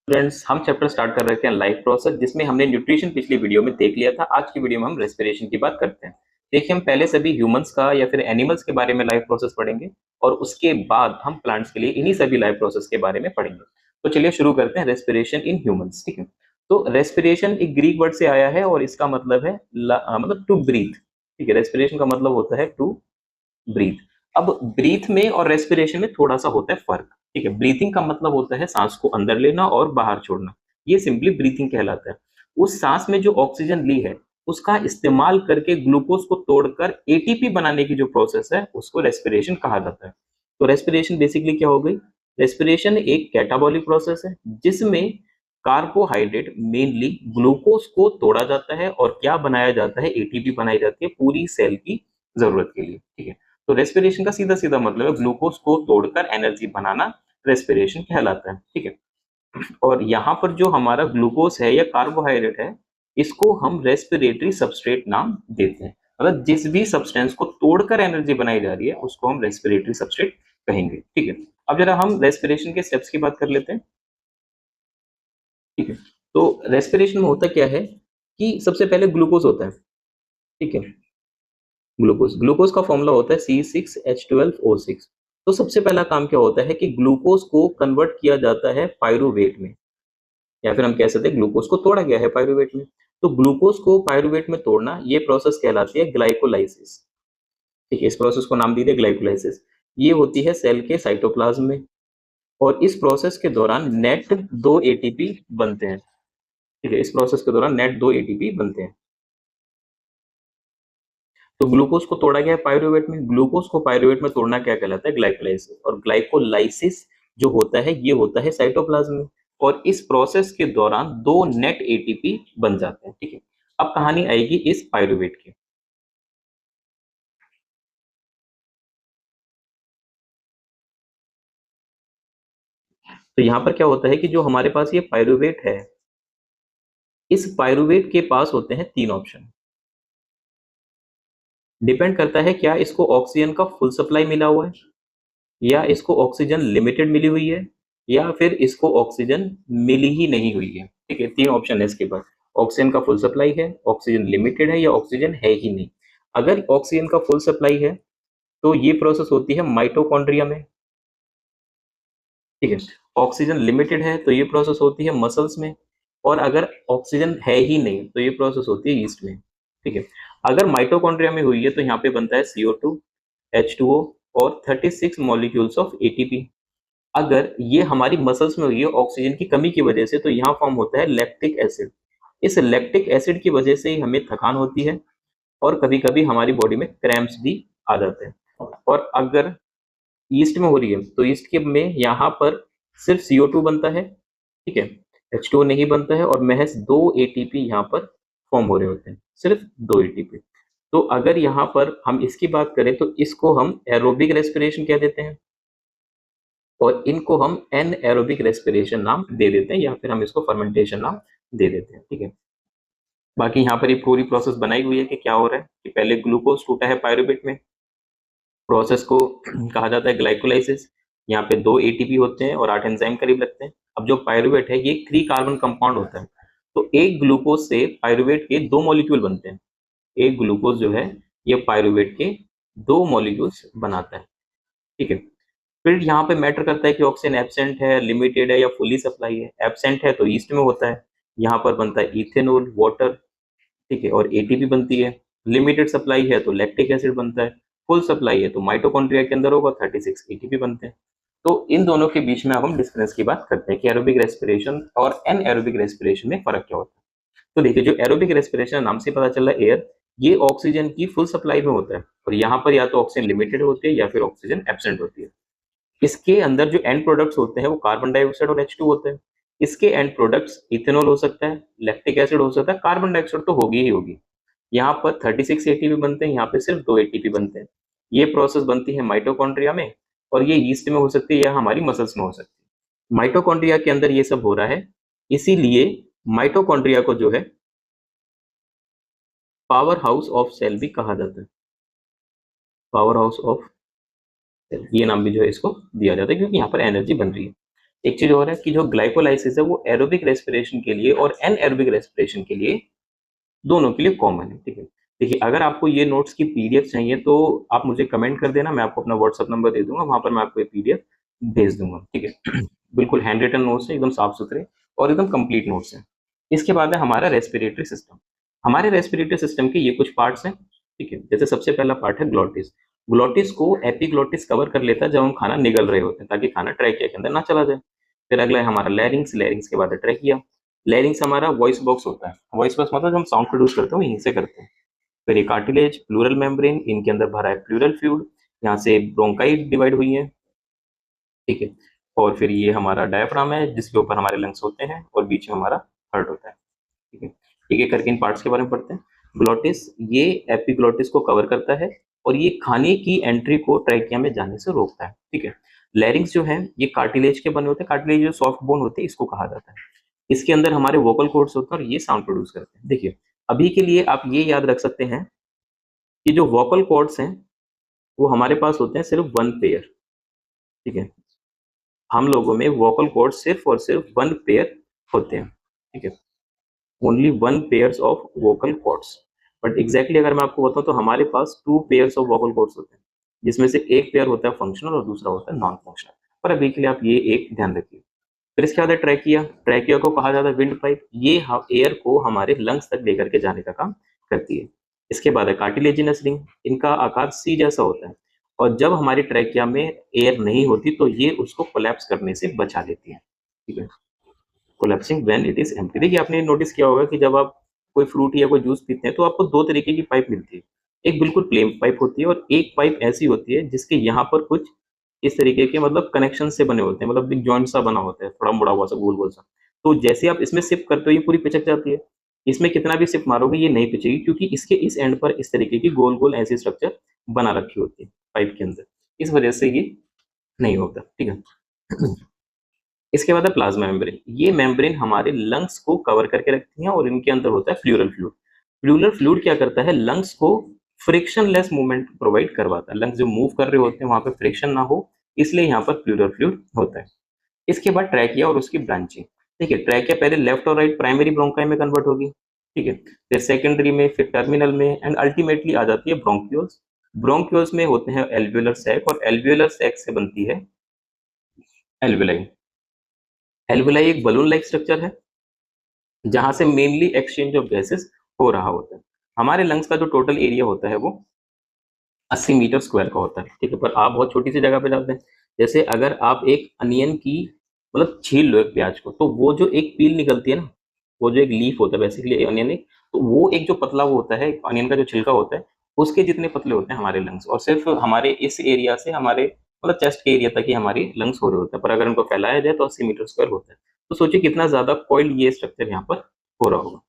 Friends, हम chapter start कर रहे थे लाइफ प्रोसेस, जिसमें हमने न्यूट्रिशन पिछली वीडियो में देख लिया था। आज की वीडियो में हम रेस्पिरेशन की बात करते हैं। देखिए, हम पहले सभी ह्यूमंस का या फिर एनिमल्स के बारे में लाइफ प्रोसेस पढ़ेंगे और उसके बाद हम प्लांट्स के लिए इन्हीं सभी लाइफ प्रोसेस के बारे में पढ़ेंगे। तो चलिए शुरू करते हैं रेस्पिरेशन इन ह्यूमंस। ठीक है, तो रेस्पिरेशन एक ग्रीक वर्ड से आया है और इसका मतलब है मतलब टू ब्रीथ। ठीक है, रेस्पिरेशन का मतलब होता है टू ब्रीथ। अब ब्रीथ में और रेस्पिरेशन में थोड़ा सा होता है फर्क। ठीक है, ब्रीथिंग का मतलब होता है सांस को अंदर लेना और बाहर छोड़ना, ये सिंपली ब्रीथिंग कहलाता है। उस सांस में जो ऑक्सीजन ली है उसका इस्तेमाल करके ग्लूकोज को तोड़कर एटीपी बनाने की जो प्रोसेस है उसको रेस्पिरेशन कहा जाता है। तो रेस्पिरेशन बेसिकली क्या हो गई? रेस्पिरेशन एक कैटाबॉलिक प्रोसेस है जिसमें कार्बोहाइड्रेट मेनली ग्लूकोज को तोड़ा जाता है और क्या बनाया जाता है, एटीपी बनाई जाती है पूरी सेल की जरूरत के लिए। ठीक है, तो रेस्पिरेशन का सीधा सीधा मतलब है ग्लूकोज को तोड़कर एनर्जी बनाना, रेस्पिरेशन कहलाता है। ठीक है, और यहाँ पर जो हमारा ग्लूकोज है या कार्बोहाइड्रेट है, इसको हम रेस्पिरेटरी सबस्ट्रेट नाम देते हैं। मतलब जिस भी सब्सटेंस को तोड़कर एनर्जी बनाई जा रही है उसको हम रेस्पिरेटरी सबस्ट्रेट कहेंगे। ठीक है, अब जरा हम रेस्पिरेशन के स्टेप्स की बात कर लेते हैं। ठीक है, तो रेस्पिरेशन में होता क्या है कि सबसे पहले ग्लूकोज होता है। ठीक है, ग्लूकोज ग्लूकोज का फॉर्मूला होता है C6H12O6। तो सबसे पहला काम क्या होता है कि ग्लूकोज को कन्वर्ट किया जाता है पायरुवेट में, या फिर हम कह सकते हैं ग्लूकोज को तोड़ा गया है पायरुवेट में। तो ग्लूकोज को पायरुवेट में तोड़ना, ये प्रोसेस कहलाती है ग्लाइकोलाइसिस। ठीक है, इस प्रोसेस को नाम दीजिए ग्लाइकोलाइसिस। ये होती है सेल के साइटोप्लाज्म में और इस प्रोसेस के दौरान नेट 2 ATP बनते हैं। ठीक है, इस प्रोसेस के दौरान नेट 2 ATP बनते हैं। तो ग्लूकोज को तोड़ा गया है पायरुवेट में, ग्लूकोज को पायरुवेट में तोड़ना क्या कहलाता है? ग्लाइकोलाइसिस। और ग्लाइकोलाइसिस जो होता है ये होता है साइटोप्लाज्म में और इस प्रोसेस के दौरान 2 नेट एटीपी बन जाते हैं। ठीक है, अब कहानी आएगी इस पायरुवेट की। तो यहाँ पर क्या होता है कि जो हमारे पास ये पायरुवेट है, इस पायरुवेट के पास होते हैं 3 ऑप्शन। डिपेंड करता है क्या इसको ऑक्सीजन का फुल सप्लाई मिला हुआ है, या इसको ऑक्सीजन लिमिटेड मिली हुई है, या फिर इसको ऑक्सीजन मिली ही नहीं हुई है। ठीक है, 3 ऑप्शन है इसके पास। ऑक्सीजन का फुल सप्लाई है, ऑक्सीजन लिमिटेड है, या ऑक्सीजन है ही नहीं। अगर ऑक्सीजन का फुल सप्लाई है तो ये प्रोसेस होती है माइटोकॉन्ड्रिया में। ठीक है, ऑक्सीजन लिमिटेड है तो ये प्रोसेस होती है मसल्स में, और अगर ऑक्सीजन है ही नहीं तो ये प्रोसेस होती है यीस्ट में। ठीक है, अगर माइटोकॉन्ड्रिया में हुई है तो यहाँ पे बनता है CO2, H2O और 36 मॉलिक्यूल्स ऑफ एटीपी। अगर ये हमारी मसल्स में हुई है ऑक्सीजन की कमी की वजह से तो यहाँ फॉर्म होता है लैक्टिक एसिड। इस लैक्टिक एसिड की वजह से ही हमें थकान होती है और कभी कभी हमारी बॉडी में क्रैम्प्स भी आ जाते हैं। और अगर ईस्ट में हो रही है तो ईस्ट के में यहाँ पर सिर्फ CO2 बनता है। ठीक है, H2O नहीं बनता है और महज 2 ATP यहाँ पर फॉर्म हो रहे होते हैं, सिर्फ 2 ATP। तो अगर यहाँ पर हम इसकी बात करें तो इसको हम एरोबिक रेस्पिरेशन कह देते हैं और इनको हम एनएरोबिक रेस्पिरेशन नाम दे देते हैं, या फिर हम इसको फर्मेंटेशन नाम दे देते हैं। ठीक है, बाकी यहाँ पर ये पूरी प्रोसेस बनाई हुई है कि क्या हो रहा है कि पहले ग्लूकोज टूटा है पायरुवेट में, प्रोसेस को कहा जाता है ग्लाइकोलाइसिस। यहाँ पे 2 ATP होते हैं और 8 एंजाइम करीब लगते हैं। अब जो पायरुवेट है ये 3 कार्बन कंपाउंड होता है, तो एक ग्लूकोज से पायरुवेट के 2 मॉलिक्यूल बनते हैं। एक ग्लूकोज जो है ये पायरुवेट के 2 मॉलिक्यूल्स बनाता है। ठीक है, फिर यहाँ पे मैटर करता है कि ऑक्सीजन एब्सेंट है, लिमिटेड है, या फुली सप्लाई है। एब्सेंट है तो ईस्ट में होता है, यहाँ पर बनता है इथेनॉल, वाटर। ठीक है, और एटीपी बनती है। लिमिटेड सप्लाई है तो लैक्टिक एसिड बनता है। फुल सप्लाई है तो माइटोकॉन्ड्रिया के अंदर होगा, 36 एटीपी बनते हैं। तो इन दोनों के बीच में अब हम डिफरेंस की बात करते हैं कि एरोबिक रेस्पिरेशन और एनएरोबिक रेस्पिरेशन में फर्क क्या होता है। तो देखिए, जो एरोबिक रेस्पिरेशन नाम से पता चला एयर, ये ऑक्सीजन की फुल सप्लाई में होता है और यहाँ पर या तो ऑक्सीजन लिमिटेड होती है या फिर ऑक्सीजन एब्सेंट होती है। इसके अंदर जो एंड प्रोडक्ट्स होते हैं वो कार्बन डाइऑक्साइड और H2 होते हैं। इसके एंड प्रोडक्ट्स इथेनॉल हो सकता है, लैक्टिक एसिड हो सकता है, कार्बन डाइऑक्साइड तो होगी ही होगी। यहाँ पर 36 एटीपी बनते हैं, यहाँ पे सिर्फ 2 ATP बनते हैं। ये प्रोसेस बनती है माइटोकॉन्ड्रिया में और ये यीस्ट में हो सकती है या हमारी मसल्स में हो सकती है। माइटोकॉन्ड्रिया के अंदर ये सब हो रहा है, इसीलिए माइटोकॉन्ड्रिया को जो है पावर हाउस ऑफ सेल भी कहा जाता है। पावर हाउस ऑफ सेल, ये नाम भी जो है इसको दिया जाता है क्योंकि यहाँ पर एनर्जी बन रही है। एक चीज और है कि जो ग्लाइकोलाइसिस है वो एरोबिक रेस्पिरेशन के लिए और एनएरोबिक रेस्पिरेशन के लिए, दोनों के लिए कॉमन है। ठीक है, देखिए अगर आपको ये नोट्स की पीडीएफ चाहिए तो आप मुझे कमेंट कर देना, मैं आपको अपना व्हाट्सएप नंबर दे दूंगा, वहां पर मैं आपको ये पीडीएफ भेज दूंगा। ठीक है बिल्कुल हैंड रिटन नोट्स है, एकदम साफ सुथरे और एकदम कंप्लीट नोट्स है। इसके बाद है हमारा रेस्पिरेटरी सिस्टम। हमारे रेस्पिरेटरी सिस्टम के ये कुछ पार्ट्स हैं। ठीक है, जैसे सबसे पहला पार्ट है ग्लोटिस। ग्लोटिस को एपिग्लोटिस कवर कर लेता है जब हम खाना निगल रहे होते हैं, ताकि खाना ट्रैकिया के अंदर ना चला जाए। फिर अगला है हमारा लैरिंग्स। लैरिंग्स के बाद है ट्रैकिया। लैरिंग्स हमारा वॉइस बॉक्स होता है। वॉइस बॉक्स मतलब जो हम साउंड प्रोड्यूस करते हैं वो यहीं से करते हैं। फिर ये कार्टिलेज, प्लूरल मेम्ब्रेन, इनके अंदर भरा है प्लूरल फ्लूइड, यहाँ से ब्रोंकाई डिवाइड हुई है। ठीक है, और फिर ये हमारा डायफ्राम है जिसके ऊपर हमारे लंग्स होते हैं और बीच में हमारा हार्ट होता है। ठीक है, एक एक करके इन पार्ट्स के बारे में पढ़ते हैं। ग्लोटिस ये एपिग्लोटिस को कवर करता है और ये खाने की एंट्री को ट्रैकिया में जाने से रोकता है। ठीक है, लैरिंग्स जो है ये कार्टिलेज के बने होते हैं। कार्टिलेज जो सॉफ्ट बोन होते हैं इसको कहा जाता है। इसके अंदर हमारे वोकल कॉर्ड्स होते हैं और ये साउंड प्रोड्यूस करते हैं। देखिए अभी के लिए आप ये याद रख सकते हैं कि जो वोकल कॉर्ड्स हैं वो हमारे पास होते हैं सिर्फ वन पेयर। ठीक है, हम लोगों में वोकल कॉर्ड्स सिर्फ और सिर्फ वन पेयर होते हैं। ठीक है, only one pairs of vocal cords. But exactly अगर मैं आपको बताऊं तो हमारे पास two pairs of vocal cords होते हैं, जिसमें से एक पेयर होता है फंक्शनल और दूसरा होता है नॉन फंक्शनल। पर अभी के लिए आप ये एक ध्यान रखिए। फिर इसके बाद है ट्रैकिया। ट्रैकिया को कहा जाता है विंड पाइप। ये एयर को हमारे लंग्स तक लेकर के जाने का काम करती है। इसके बाद है कार्टिलेजिनस रिंग। इनका आकार सी जैसा होता है और जब हमारी ट्रैकिया में एयर नहीं होती तो ये उसको कोलैप्स करने से बचा लेती है। ठीक है, collapsing when it is empty. देखिए आपने नोटिस किया होगा कि जब आप कोई फ्रूट या कोई जूस पीते हैं तो आपको दो तरीके की पाइप मिलती है। एक बिल्कुल प्लेन पाइप होती है और एक पाइप ऐसी होती है जिसके यहाँ पर कुछ इस तरीके के मतलब कनेक्शन से बने होते हैं, मतलब एक जॉइंट सा बना होता है, थोड़ा मुड़ा हुआ सा गोल गोल सा। तो जैसे आप इसमें सिप करते हो ये पूरी पिचक जाती है। इसमें कितना भी सिप मारोगे ये नहीं पिचेगी, क्योंकि इसके इस एंड पर इस तरीके की गोल गोल ऐसी स्ट्रक्चर बना रखी होती है पाइप के अंदर, इस वजह से ये नहीं होता। ठीक है इसके बाद है प्लाज्मा मेम्ब्रेन। ये मेम्ब्रेन हमारे लंग्स को कवर करके रखती हैं और इनके अंदर होता है प्लूरल फ्लूइड। प्लूरल फ्लूइड क्या करता है, लंग्स को फ्रिक्शनलेस मूवमेंट प्रोवाइड करवाता है। लंग्स जो मूव कर रहे होते हैं वहां पे फ्रिक्शन ना हो, इसलिए यहाँ पर प्लूरल फ्लूइड होता है। इसके बाद ट्रैकिया और उसकी ब्रांचिंग। देखिए ट्रैकिया पहले लेफ्ट और राइट प्राइमरी ब्रोंकाई में कन्वर्ट होगी। ठीक है, फिर सेकेंडरी में, फिर टर्मिनल में एंड अल्टीमेटली आ जाती है ब्रोंक्यूल्स। ब्रोंक्यूल्स में होते हैं एल्वियोलर सैक और एल्वियोलर सैक से बनती है एल्विलाई। एल्विलाई एक बलून लाइक स्ट्रक्चर है जहां से मेनली एक्सचेंज ऑफ गैसेस हो रहा होता है। हमारे लंग्स का जो टोटल एरिया होता है वो 80 मीटर स्क्वायर का होता है। ठीक है, पर आप बहुत छोटी सी जगह पे जाते हैं। जैसे अगर आप एक अनियन की मतलब छील लो एक प्याज को, तो वो जो एक पील निकलती है ना, वो जो एक लीफ होता है बेसिकली अनियन एक, तो वो एक जो पतला वो होता है अनियन का जो छिलका होता है, उसके जितने पतले होते हैं हमारे लंग्स। और सिर्फ हमारे इस एरिया से हमारे मतलब चेस्ट के एरिया तक ही हमारी लंग्स हो रहे होते हैं, पर अगर उनको फैलाया जाए तो 80 मीटर स्क्वायर होता है। तो सोचिए कितना ज्यादा कॉइल ये स्ट्रक्चर यहाँ पर हो रहा होगा।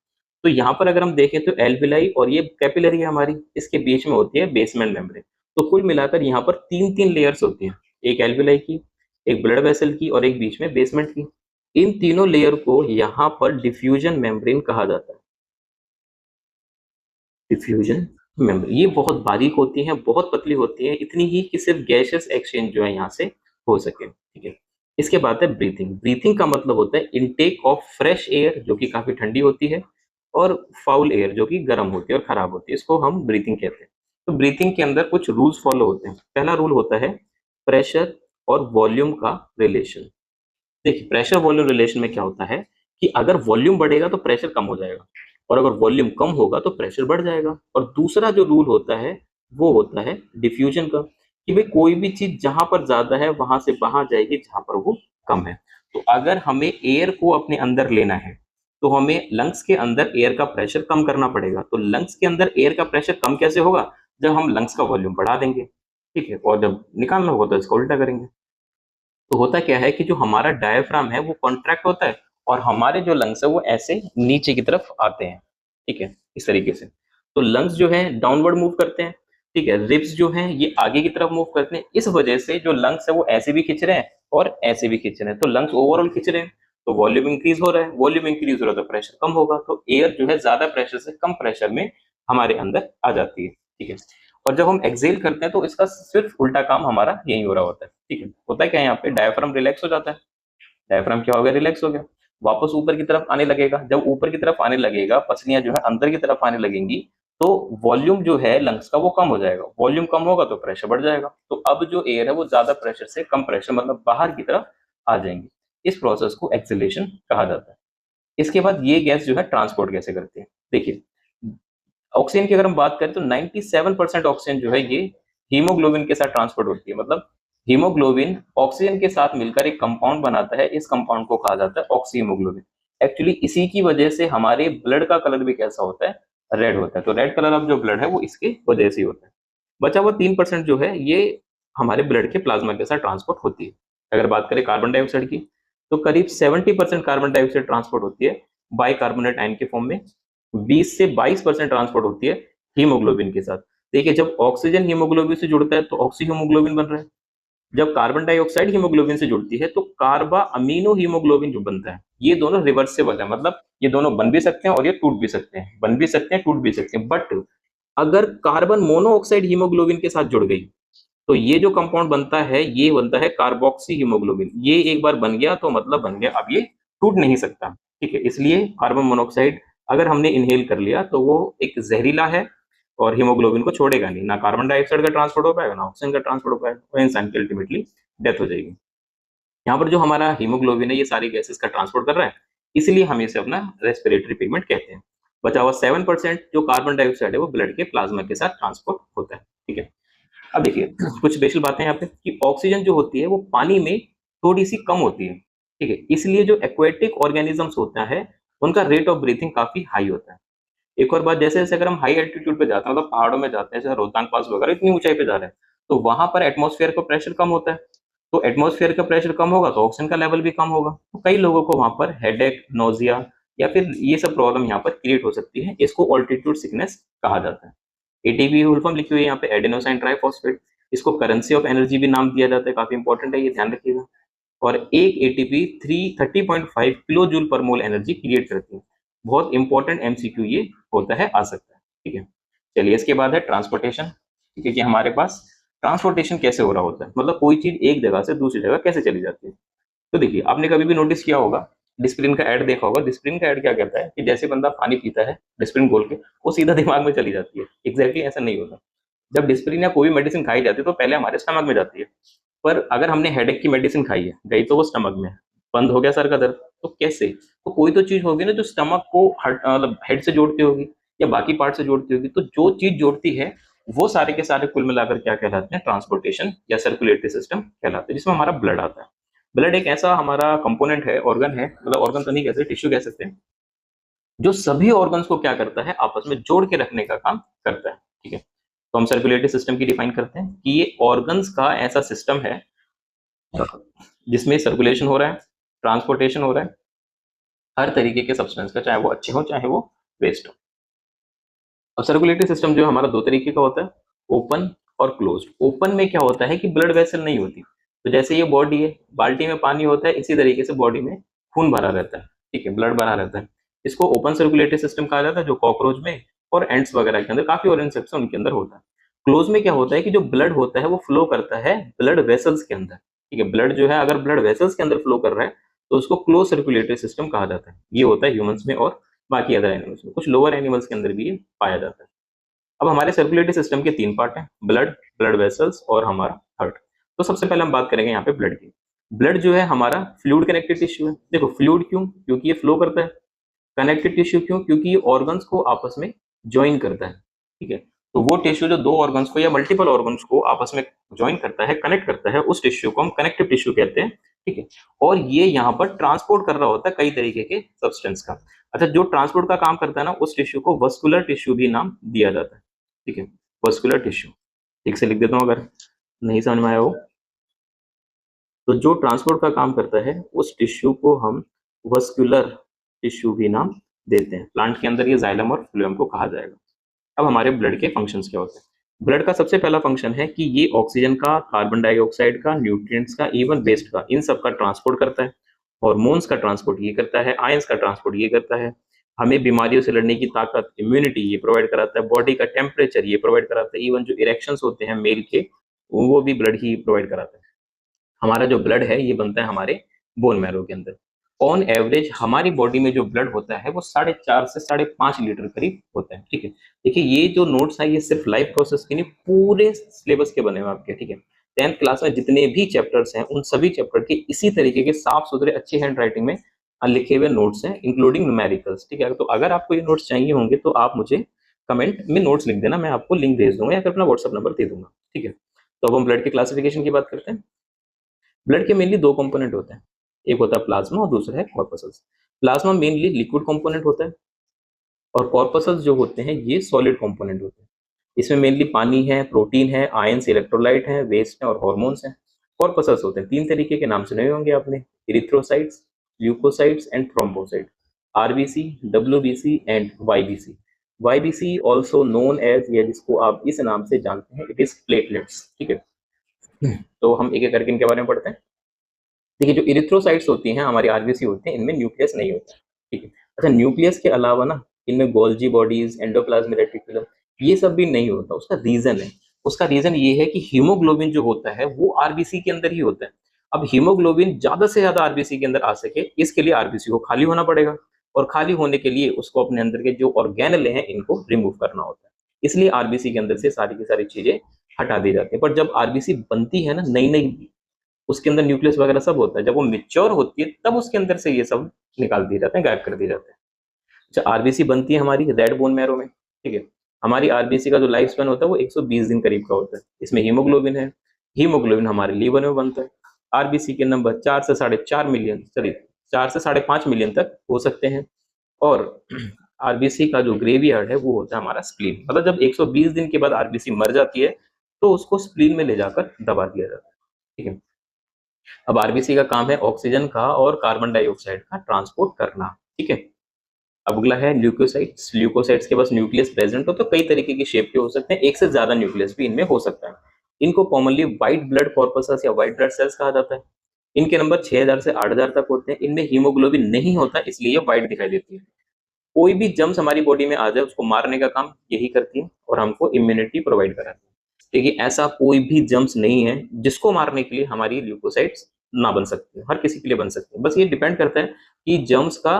तो यहाँ पर अगर हम देखें तो एल्विलाई और ये कैपिलरी है हमारी, इसके बीच में होती है बेसमेंट मेम्ब्रेन। तो कुल मिलाकर यहाँ पर तीन तीन लेयर्स होती हैं, एक एल्विलाई की, एक ब्लड वेसल की और एक बीच में बेसमेंट की। इन तीनों लेयर को यहाँ पर डिफ्यूजन मेम्ब्रेन कहा जाता है। डिफ्यूजन मेम्ब्रेन ये बहुत बारीक होती है, बहुत पतली होती है, इतनी ही कि सिर्फ गैसेस एक्सचेंज जो है यहाँ से हो सके। ठीक है, इसके बाद है ब्रीथिंग। ब्रीथिंग का मतलब होता है इनटेक ऑफ फ्रेश एयर जो कि काफी ठंडी होती है और फाउल एयर जो कि गर्म होती है और खराब होती है, इसको हम ब्रीथिंग कहते हैं। तो ब्रीथिंग के अंदर कुछ रूल्स फॉलो होते हैं। पहला रूल होता है प्रेशर और वॉल्यूम का रिलेशन। देखिए प्रेशर वॉल्यूम रिलेशन में क्या होता है कि अगर वॉल्यूम बढ़ेगा तो प्रेशर कम हो जाएगा और अगर वॉल्यूम कम होगा तो प्रेशर बढ़ जाएगा। और दूसरा जो रूल होता है वो होता है डिफ्यूजन का, कि भाई कोई भी चीज जहां पर ज्यादा है वहां से वहां जाएगी जहां पर वो कम है। तो अगर हमें एयर को अपने अंदर लेना है तो हमें लंग्स के अंदर एयर का प्रेशर कम करना पड़ेगा। तो लंग्स के अंदर एयर का प्रेशर कम कैसे होगा, जब हम लंग्स का वॉल्यूम बढ़ा देंगे। ठीक है, और जब निकालना होगा तो इसको उल्टा करेंगे। तो होता क्या है कि जो हमारा डायफ्राम है वो कॉन्ट्रैक्ट होता है और हमारे जो लंग्स है वो ऐसे नीचे की तरफ आते हैं। ठीक है, इस तरीके से। तो लंग्स जो है डाउनवर्ड मूव करते हैं। ठीक है, रिब्स जो हैं ये आगे की तरफ मूव करते हैं। इस वजह से जो लंग्स है वो ऐसे भी खिंच रहे हैं और ऐसे भी खिंच रहे हैं। तो लंग्स ओवरऑल खिंच रहे हैं तो वॉल्यूम इंक्रीज हो रहा है, वॉल्यूम इंक्रीज हो रहा है तो प्रेशर कम होगा। तो एयर जो है ज्यादा प्रेशर से कम प्रेशर में हमारे अंदर आ जाती है। ठीक है, और जब हम एक्सेल करते हैं तो इसका सिर्फ उल्टा काम हमारा यही हो रहा होता है। ठीक है, होता है क्या यहाँ पे डायफ्राम रिलैक्स हो जाता है डायफ्राम क्या हो गया, रिलैक्स हो गया, वापस ऊपर की तरफ आने लगेगा। जब ऊपर की तरफ आने लगेगा, पसलियां जो है अंदर की तरफ आने लगेंगी, तो वॉल्यूम जो है लंग्स का वो कम हो जाएगा। वॉल्यूम कम होगा तो प्रेशर बढ़ जाएगा। तो अब जो एयर है वो ज्यादा प्रेशर से कम प्रेशर मतलब बाहर की तरफ आ जाएंगे। इस प्रोसेस को एक्सेलेरेशन कहा जाता है। इसके बाद ये गैस जो है ट्रांसपोर्ट कैसे करती है, देखिए ऑक्सीजन की अगर हम बात करें तो 97% ऑक्सीजन जो है ये हीमोग्लोबिन के साथ ट्रांसपोर्ट होती है। मतलब हीमोग्लोबिन ऑक्सीजन के साथ मिलकर एक कंपाउंड बनाता है, इस कंपाउंड को कहा जाता है ऑक्सीहीमोग्लोबिन। एक्चुअली इसी की वजह से हमारे ब्लड का कलर भी कैसा होता है, रेड होता है। तो रेड कलर ऑफ जो ब्लड है वो इसके वजह से ही होता है। बचा हुआ 3% जो है ये हमारे ब्लड के प्लाज्मा के साथ ट्रांसपोर्ट होती है। अगर बात करें कार्बन डाइऑक्साइड की, तो करीब 70% कार्बन डाइऑक्साइड ट्रांसपोर्ट होती है बाइकार्बोनेट आयन के फॉर्म में। 20 से 22% ट्रांसपोर्ट होती है हीमोग्लोबिन के साथ। देखिए जब ऑक्सीजन हीमोग्लोबिन से जुड़ता है तो ऑक्सीहीमोग्लोबिन बन रहा है। जब कार्बन डाइऑक्साइड हीमोग्लोबिन से जुड़ती है तो कार्बा अमीनो हीमोग्लोबिन जो बनता है। ये दोनों रिवर्सेबल है, मतलब ये दोनों बन भी सकते हैं और ये टूट भी सकते हैं, बन भी सकते हैं टूट भी सकते हैं। बट अगर कार्बन मोनोऑक्साइड हीमोग्लोबिन के साथ जुड़ गई तो ये जो कंपाउंड बनता है ये बनता है कार्बोक्सी हीमोग्लोबिन। ये एक बार बन गया तो मतलब बन गया, अब ये टूट नहीं सकता। ठीक है, इसलिए कार्बन मोनोऑक्साइड अगर हमने इनहेल कर लिया तो वो एक जहरीला है और हीमोग्लोबिन को छोड़ेगा नहीं। ना कार्बन डाइऑक्साइड का ट्रांसपोर्ट हो पाएगा, ना ऑक्सीजन का ट्रांसपोर्ट हो पाएगा, तो इंसान की अल्टीमेटली डेथ हो जाएगी। यहाँ पर जो हमारा हीमोग्लोबिन है ये सारी गैसेस का ट्रांसपोर्ट कर रहा है, इसलिए हम इसे अपना रेस्पिरेटरी पिगमेंट कहते हैं। बचा हुआ 7% जो कार्बन डाइऑक्साइड है वो ब्लड के प्लाज्मा के साथ ट्रांसपोर्ट होता है। ठीक है, अब देखिए कुछ स्पेशल बातें यहाँ पे कि ऑक्सीजन जो होती है वो पानी में थोड़ी सी कम होती है। ठीक है, इसलिए जो एक्वेटिक ऑर्गेनिजम्स होता है उनका रेट ऑफ ब्रीथिंग काफी हाई होता है। एक और बात, जैसे जैसे अगर हम हाई एल्टीट्यूड पे जाते हैं, मतलब पहाड़ों में जाते हैं, जैसे रोहतांग पास वगैरह इतनी ऊंचाई पे जा रहे हैं, तो वहां पर एटमॉस्फेयर का प्रेशर कम होता है। तो एटमॉस्फेयर का प्रेशर कम होगा तो ऑक्सीजन का लेवल भी कम होगा। तो कई लोगों को वहां पर हेडेक, नोजिया या फिर ये सब प्रॉब्लम यहाँ पर क्रिएट हो सकती है। इसको ऑल्टीट्यूड सिकनेस कहा जाता है। एटीपी फुल फॉर्म लिखी हुई है यहाँ पे, एडेनोसाइन ट्राइफॉस्फेट। इसको करेंसी ऑफ एनर्जी भी नाम दिया जाता है, काफी इंपॉर्टेंट है, ये ध्यान रखिएगा। और एक एटीपी 30.5 किलो जूल पर मोल एनर्जी क्रिएट करती है। बहुत इंपॉर्टेंट एमसीक्यू ये होता है, आ सकता है। ठीक है, चलिए इसके बाद है ट्रांसपोर्टेशन। ठीक है, कि हमारे पास ट्रांसपोर्टेशन कैसे हो रहा होता है, मतलब कोई चीज एक जगह से दूसरी जगह कैसे चली जाती है। तो देखिए आपने कभी भी नोटिस किया होगा, डिस्प्रिन का ऐड देखा होगा। डिस्प्रिन का ऐड क्या कहता है कि जैसे बंदा पानी पीता है डिस्प्रिन घोल के, वो सीधा दिमाग में चली जाती है। एग्जैक्टली ऐसा नहीं होता। जब डिस्प्रिन या कोई मेडिसिन खाई जाती है तो पहले हमारे स्टमक में जाती है। पर अगर हमने हेडेक की मेडिसिन खाई है, गई तो वो स्टमक में, बंद हो गया सर का दर्द, तो कैसे? तो कोई तो चीज होगी ना जो स्टमक को मतलब हेड से जोड़ती होगी या बाकी पार्ट से जोड़ती होगी। तो जो चीज जोड़ती है वो सारे के सारे कुल मिलाकर क्या कहलाते हैं, ट्रांसपोर्टेशन या सर्कुलेटरी सिस्टम कहलाते हैं, जिसमें हमारा ब्लड आता है। ब्लड एक ऐसा हमारा कंपोनेंट है, ऑर्गन है, मतलब ऑर्गन तो नहीं कहते, टिश्यू कह सकते हैं, जो सभी ऑर्गन्स को क्या करता है, आपस में जोड़ के रखने का काम करता है। ठीक है, तो हम सर्कुलेटरी सिस्टम की डिफाइन करते हैं कि ये ऑर्गन्स का ऐसा सिस्टम है जिसमें सर्कुलेशन हो रहा है, ट्रांसपोर्टेशन हो रहा है हर तरीके के सब्सटेंस का, चाहे वो अच्छे हो चाहे वो वेस्ट हो। अब सर्कुलेटरी सिस्टम जो हमारा दो तरीके का होता है, ओपन और क्लोज्ड। ओपन में क्या होता है कि ब्लड वेसल नहीं होती। तो जैसे ये बॉडी है, बाल्टी में पानी होता है, इसी तरीके से बॉडी में खून भरा रहता है। ठीक है, ब्लड भरा रहता है। इसको ओपन सर्कुलेटरी सिस्टम कहा जाता है, जो कॉकरोच में और एंड्स वगैरह के अंदर, काफी और इंसेक्ट्स उनके अंदर होता है। क्लोज में क्या होता है कि जो ब्लड होता है वो फ्लो करता है ब्लड वेसल्स के अंदर। ठीक है, ब्लड जो है अगर ब्लड वेसल्स के अंदर फ्लो कर रहा है तो उसको क्लोज सर्कुलेटरी सिस्टम कहा जाता है। ये होता है ह्यूमंस में और बाकी अदर एनिमल्स में, कुछ लोअर एनिमल्स के अंदर भी ये पाया जाता है। अब हमारे सर्कुलेटरी सिस्टम के 3 पार्ट हैं, ब्लड, ब्लड वेसल्स और हमारा हार्ट। तो सबसे पहले हम बात करेंगे यहाँ पे ब्लड की। ब्लड जो है हमारा फ्लूइड कनेक्टेड टिश्यू है। देखो फ्लूइड क्यों, क्योंकि ये फ्लो करता है। कनेक्टेड टिश्यू क्यों, क्योंकि ये ऑर्गन्स को आपस में ज्वाइन करता है। ठीक है, तो वो टिश्यू जो दो ऑर्गन्स को या मल्टीपल ऑर्गन्स को आपस में ज्वाइन करता है, कनेक्ट करता है, उस टिश्यू को हम कनेक्टिव टिश्यू कहते हैं। ठीक है, और ये यहाँ पर ट्रांसपोर्ट कर रहा होता है कई तरीके के सब्सटेंस का। अच्छा, जो ट्रांसपोर्ट का काम करता है ना, उस टिश्यू को वस्कुलर टिश्यू भी नाम दिया जाता है। ठीक है, वस्कुलर टिश्यू, ठीक से लिख देता हूँ अगर नहीं समझ में आया हो। तो जो ट्रांसपोर्ट का काम करता है उस टिश्यू को हम वस्कुलर टिश्यू भी नाम देते हैं। प्लांट के अंदर ये जाइलम और फ्लोएम को कहा जाएगा। अब हमारे ब्लड के फंक्शंस क्या होते हैं? ब्लड का सबसे पहला फंक्शन है कि ये ऑक्सीजन का, कार्बन डाइऑक्साइड का, न्यूट्रिएंट्स का, इवन वेस्ट का, इन सब का ट्रांसपोर्ट करता है। हार्मोन्स का ट्रांसपोर्ट ये करता है, आयंस का ट्रांसपोर्ट ये करता है, हमें बीमारियों से लड़ने की ताकत, इम्यूनिटी ये प्रोवाइड कराता है, बॉडी का टेम्परेचर ये प्रोवाइड कराता है, इवन जो इरेक्शंस होते हैं मेल के वो भी ब्लड ही प्रोवाइड कराता है। हमारा जो ब्लड है ये बनता है हमारे बोन मैरो के अंदर। ऑन एवरेज हमारी बॉडी में जो ब्लड होता है वो 4.5 से 5.5 लीटर करीब होता है। ठीक है, देखिए ये जो नोट्स है ये सिर्फ लाइफ प्रोसेस के नहीं, पूरे सिलेबस के बने हुए आपके। ठीक है, 10th क्लास में जितने भी चैप्टर्स हैं उन सभी चैप्टर के इसी तरीके के साफ सुथरे अच्छे हैंड राइटिंग में लिखे हुए नोट्स हैं, इंक्लूडिंग न्यूमेरिकल्स। ठीक है, तो अगर आपको ये नोट्स चाहिए होंगे तो आप मुझे कमेंट में नोट्स लिख देना, मैं आपको लिंक भेज दूंगा या फिर अपना व्हाट्सअप नंबर दे दूंगा। ठीक है, तो अब हम ब्लड के क्लासिफिकेशन की बात करते हैं। ब्लड के मेनली दो कंपोनेंट होते हैं, एक होता है प्लाज्मा और दूसरा है corpuscles. Plasma mainly liquid component होता है और कॉर्पसल्स जो होते हैं ये सॉलिड कंपोनेंट होते हैं। इसमें मेनली पानी है, प्रोटीन है, आयंस, इलेक्ट्रोलाइट है, वेस्ट है और हार्मोन्स हैं। कॉर्पसल्स होते हैं, तीन तरीके के नाम सुने होंगे आपने, erythrocytes, leukocytes and thrombocyte, RBC, WBC and YBC. YBC also known as, या जिसको आप इस नाम से जानते हैं, इट इज प्लेटलेट्स। ठीक है, तो हम एक एक करके इनके बारे में पढ़ते हैं। देखिए जो इरिथ्रोसाइट्स होती हैं हमारी आरबीसी होती हैं, इनमें न्यूक्लियस नहीं होता। ठीक है, अच्छा न्यूक्लियस के अलावा ना इनमें गोल्जी बॉडीज, एंडोप्लाज्मिक रेटिकुलम, ये सब भी नहीं होता। उसका रीजन है, उसका रीजन ये है कि हीमोग्लोबिन जो होता है वो आरबीसी के अंदर ही होता है। अब हीमोग्लोबिन ज्यादा से ज्यादा आरबीसी के अंदर आ सके, इसके लिए आरबीसी को खाली होना पड़ेगा, और खाली होने के लिए उसको अपने अंदर के जो ऑर्गेनल हैं इनको रिमूव करना होता है। इसलिए आरबीसी के अंदर से सारी की सारी चीजें हटा दी जाती है। पर जब आरबीसी बनती है ना नई नई, उसके अंदर न्यूक्लियस वगैरह सब होता है, जब वो मैच्योर होती है तब उसके अंदर से ये सब निकाल दिए जाते हैं, गायब कर दिए जाते हैं। अच्छा, आरबीसी बनती है हमारी रेड बोन मैरो में। ठीक है, हमारी आरबीसी का जो लाइफ स्पैन होता है वो 120 दिन करीब का होता है। इसमें हीमोग्लोबिन है, हीमोग्लोबिन हमारे लीवर में बनता है। आरबीसी के नंबर 4 से 4.5 मिलियन, सॉरी 4 से 5.5 मिलियन तक हो सकते हैं। और आरबीसी का जो ग्रेवयार्ड है वो होता है हमारा स्प्लीन। मतलब जब 120 दिन के बाद आरबीसी मर जाती है तो उसको स्प्लीन में ले जाकर दबा दिया जाता है। ठीक है, अब आरबीसी का काम है ऑक्सीजन का और कार्बन डाइऑक्साइड का ट्रांसपोर्ट करना। ठीक है, अब अगला है ल्यूकोसाइट्स। ल्यूकोसाइट्स के पास न्यूक्लियस प्रेजेंट हो तो कई तरीके की शेप के हो सकते हैं, एक से ज्यादा न्यूक्लियस भी इनमें हो सकता है। इनको कॉमनली व्हाइट ब्लड कॉर्पसस या व्हाइट ब्लड सेल्स कहा जाता है। इनके नंबर 6000 से 8000 तक होते हैं। इनमें हीमोग्लोबिन नहीं होता इसलिए ये व्हाइट दिखाई देती है। कोई भी जम्स हमारी बॉडी में आ जाए उसको मारने का काम यही करती है और हमको इम्यूनिटी प्रोवाइड कराती है। देखिए ऐसा कोई भी जम्स नहीं है जिसको मारने के लिए हमारी ल्यूकोसाइट्स ना बन सकती है, हर किसी के लिए बन सकती है। बस ये डिपेंड करता है कि जम्स का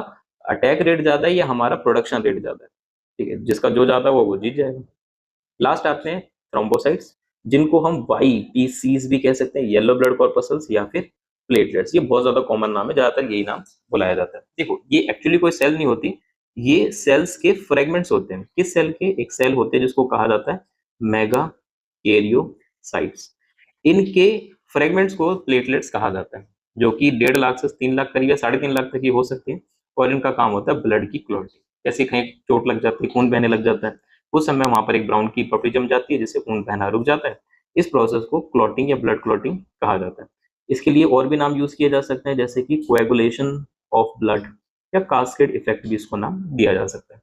अटैक रेट ज्यादा है या हमारा प्रोडक्शन रेट ज्यादा है। ठीक है, जिसका जो ज्यादा है वो जीत जाएगा। लास्ट आते हैं थ्रोम्बोसाइट्स, जिनको हम YPCs भी कह सकते हैं, येलो ब्लड कॉर्पसल्स या फिर प्लेटलेट्स। ये बहुत ज्यादा कॉमन नाम है, ज्यादातर यही नाम बुलाया जाता है। देखो ये एक्चुअली कोई सेल नहीं होती, ये सेल्स के फ्रेगमेंट्स होते हैं। किस सेल के? एक सेल होते हैं जिसको कहा जाता है मेगा कैरियोसाइट्स। इनके फ्रेगमेंट्स को प्लेटलेट्स कहा जाता है, जो कि 1.5 लाख से 3 लाख करीब या 3.5 लाख तक की हो सकती है। और इनका काम होता है ब्लड की क्लॉटिंग। जैसे कहीं चोट लग जाती है, खून बहने लग जाता है, उस समय वहां पर एक ब्राउन की पपड़ी जम जाती है जिससे खून बहना रुक जाता है। इस प्रोसेस को क्लॉटिंग या ब्लड क्लॉटिंग कहा जाता है। इसके लिए और भी नाम यूज किए जा सकते हैं, जैसे कि कोएगुलेशन ऑफ ब्लड या कास्केड इफेक्ट भी इसको नाम दिया जा सकता है।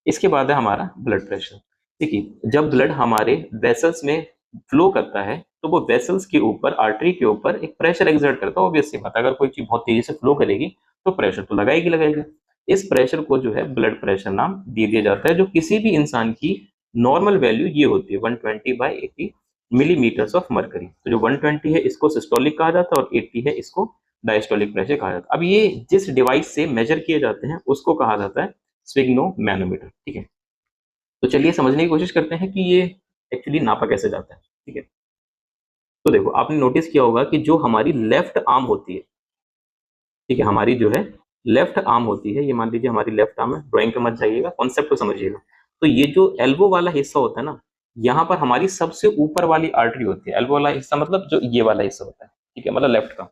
इसके बाद है हमारा ब्लड प्रेशर। देखिए जब ब्लड हमारे वेसल्स में फ्लो करता है तो वो वेसल्स के ऊपर, आर्टरी के ऊपर एक प्रेशर एक्सर्ट करता है। ऑब्वियस सी बात, अगर कोई चीज बहुत तेजी से फ्लो करेगी तो प्रेशर तो लगाएगी लगाएगी। इस प्रेशर को जो है ब्लड प्रेशर नाम दे दिया जाता है, जो किसी भी इंसान की नॉर्मल वैल्यू ये होती है 120/80 मिलीमीटर्स ऑफ मरकरी। तो जो 120 है इसको सिस्टोलिक कहा जाता है और 80 है इसको डायस्टोलिक प्रेशर कहा जाता है। अब ये जिस डिवाइस से मेजर किए जाते हैं उसको कहा जाता है स्फिग्नोमैनोमीटर। ठीक है, तो चलिए समझने की कोशिश करते हैं कि ये एक्चुअली नापा कैसे जाता है। ठीक है, तो देखो आपने नोटिस किया होगा कि जो हमारी लेफ्ट आर्म होती है, ठीक है, हमारी जो है लेफ्ट आर्म होती है, ये मान लीजिए हमारी लेफ्ट आर्म है, ड्राइंग पे मत जाइएगा, कॉन्सेप्ट को समझिएगा। तो ये जो एल्बो वाला हिस्सा होता है ना, यहाँ पर हमारी सबसे ऊपर वाली आर्टरी होती है। एल्बो वाला हिस्सा मतलब जो ये वाला हिस्सा होता है, ठीक है, मतलब लेफ्ट का।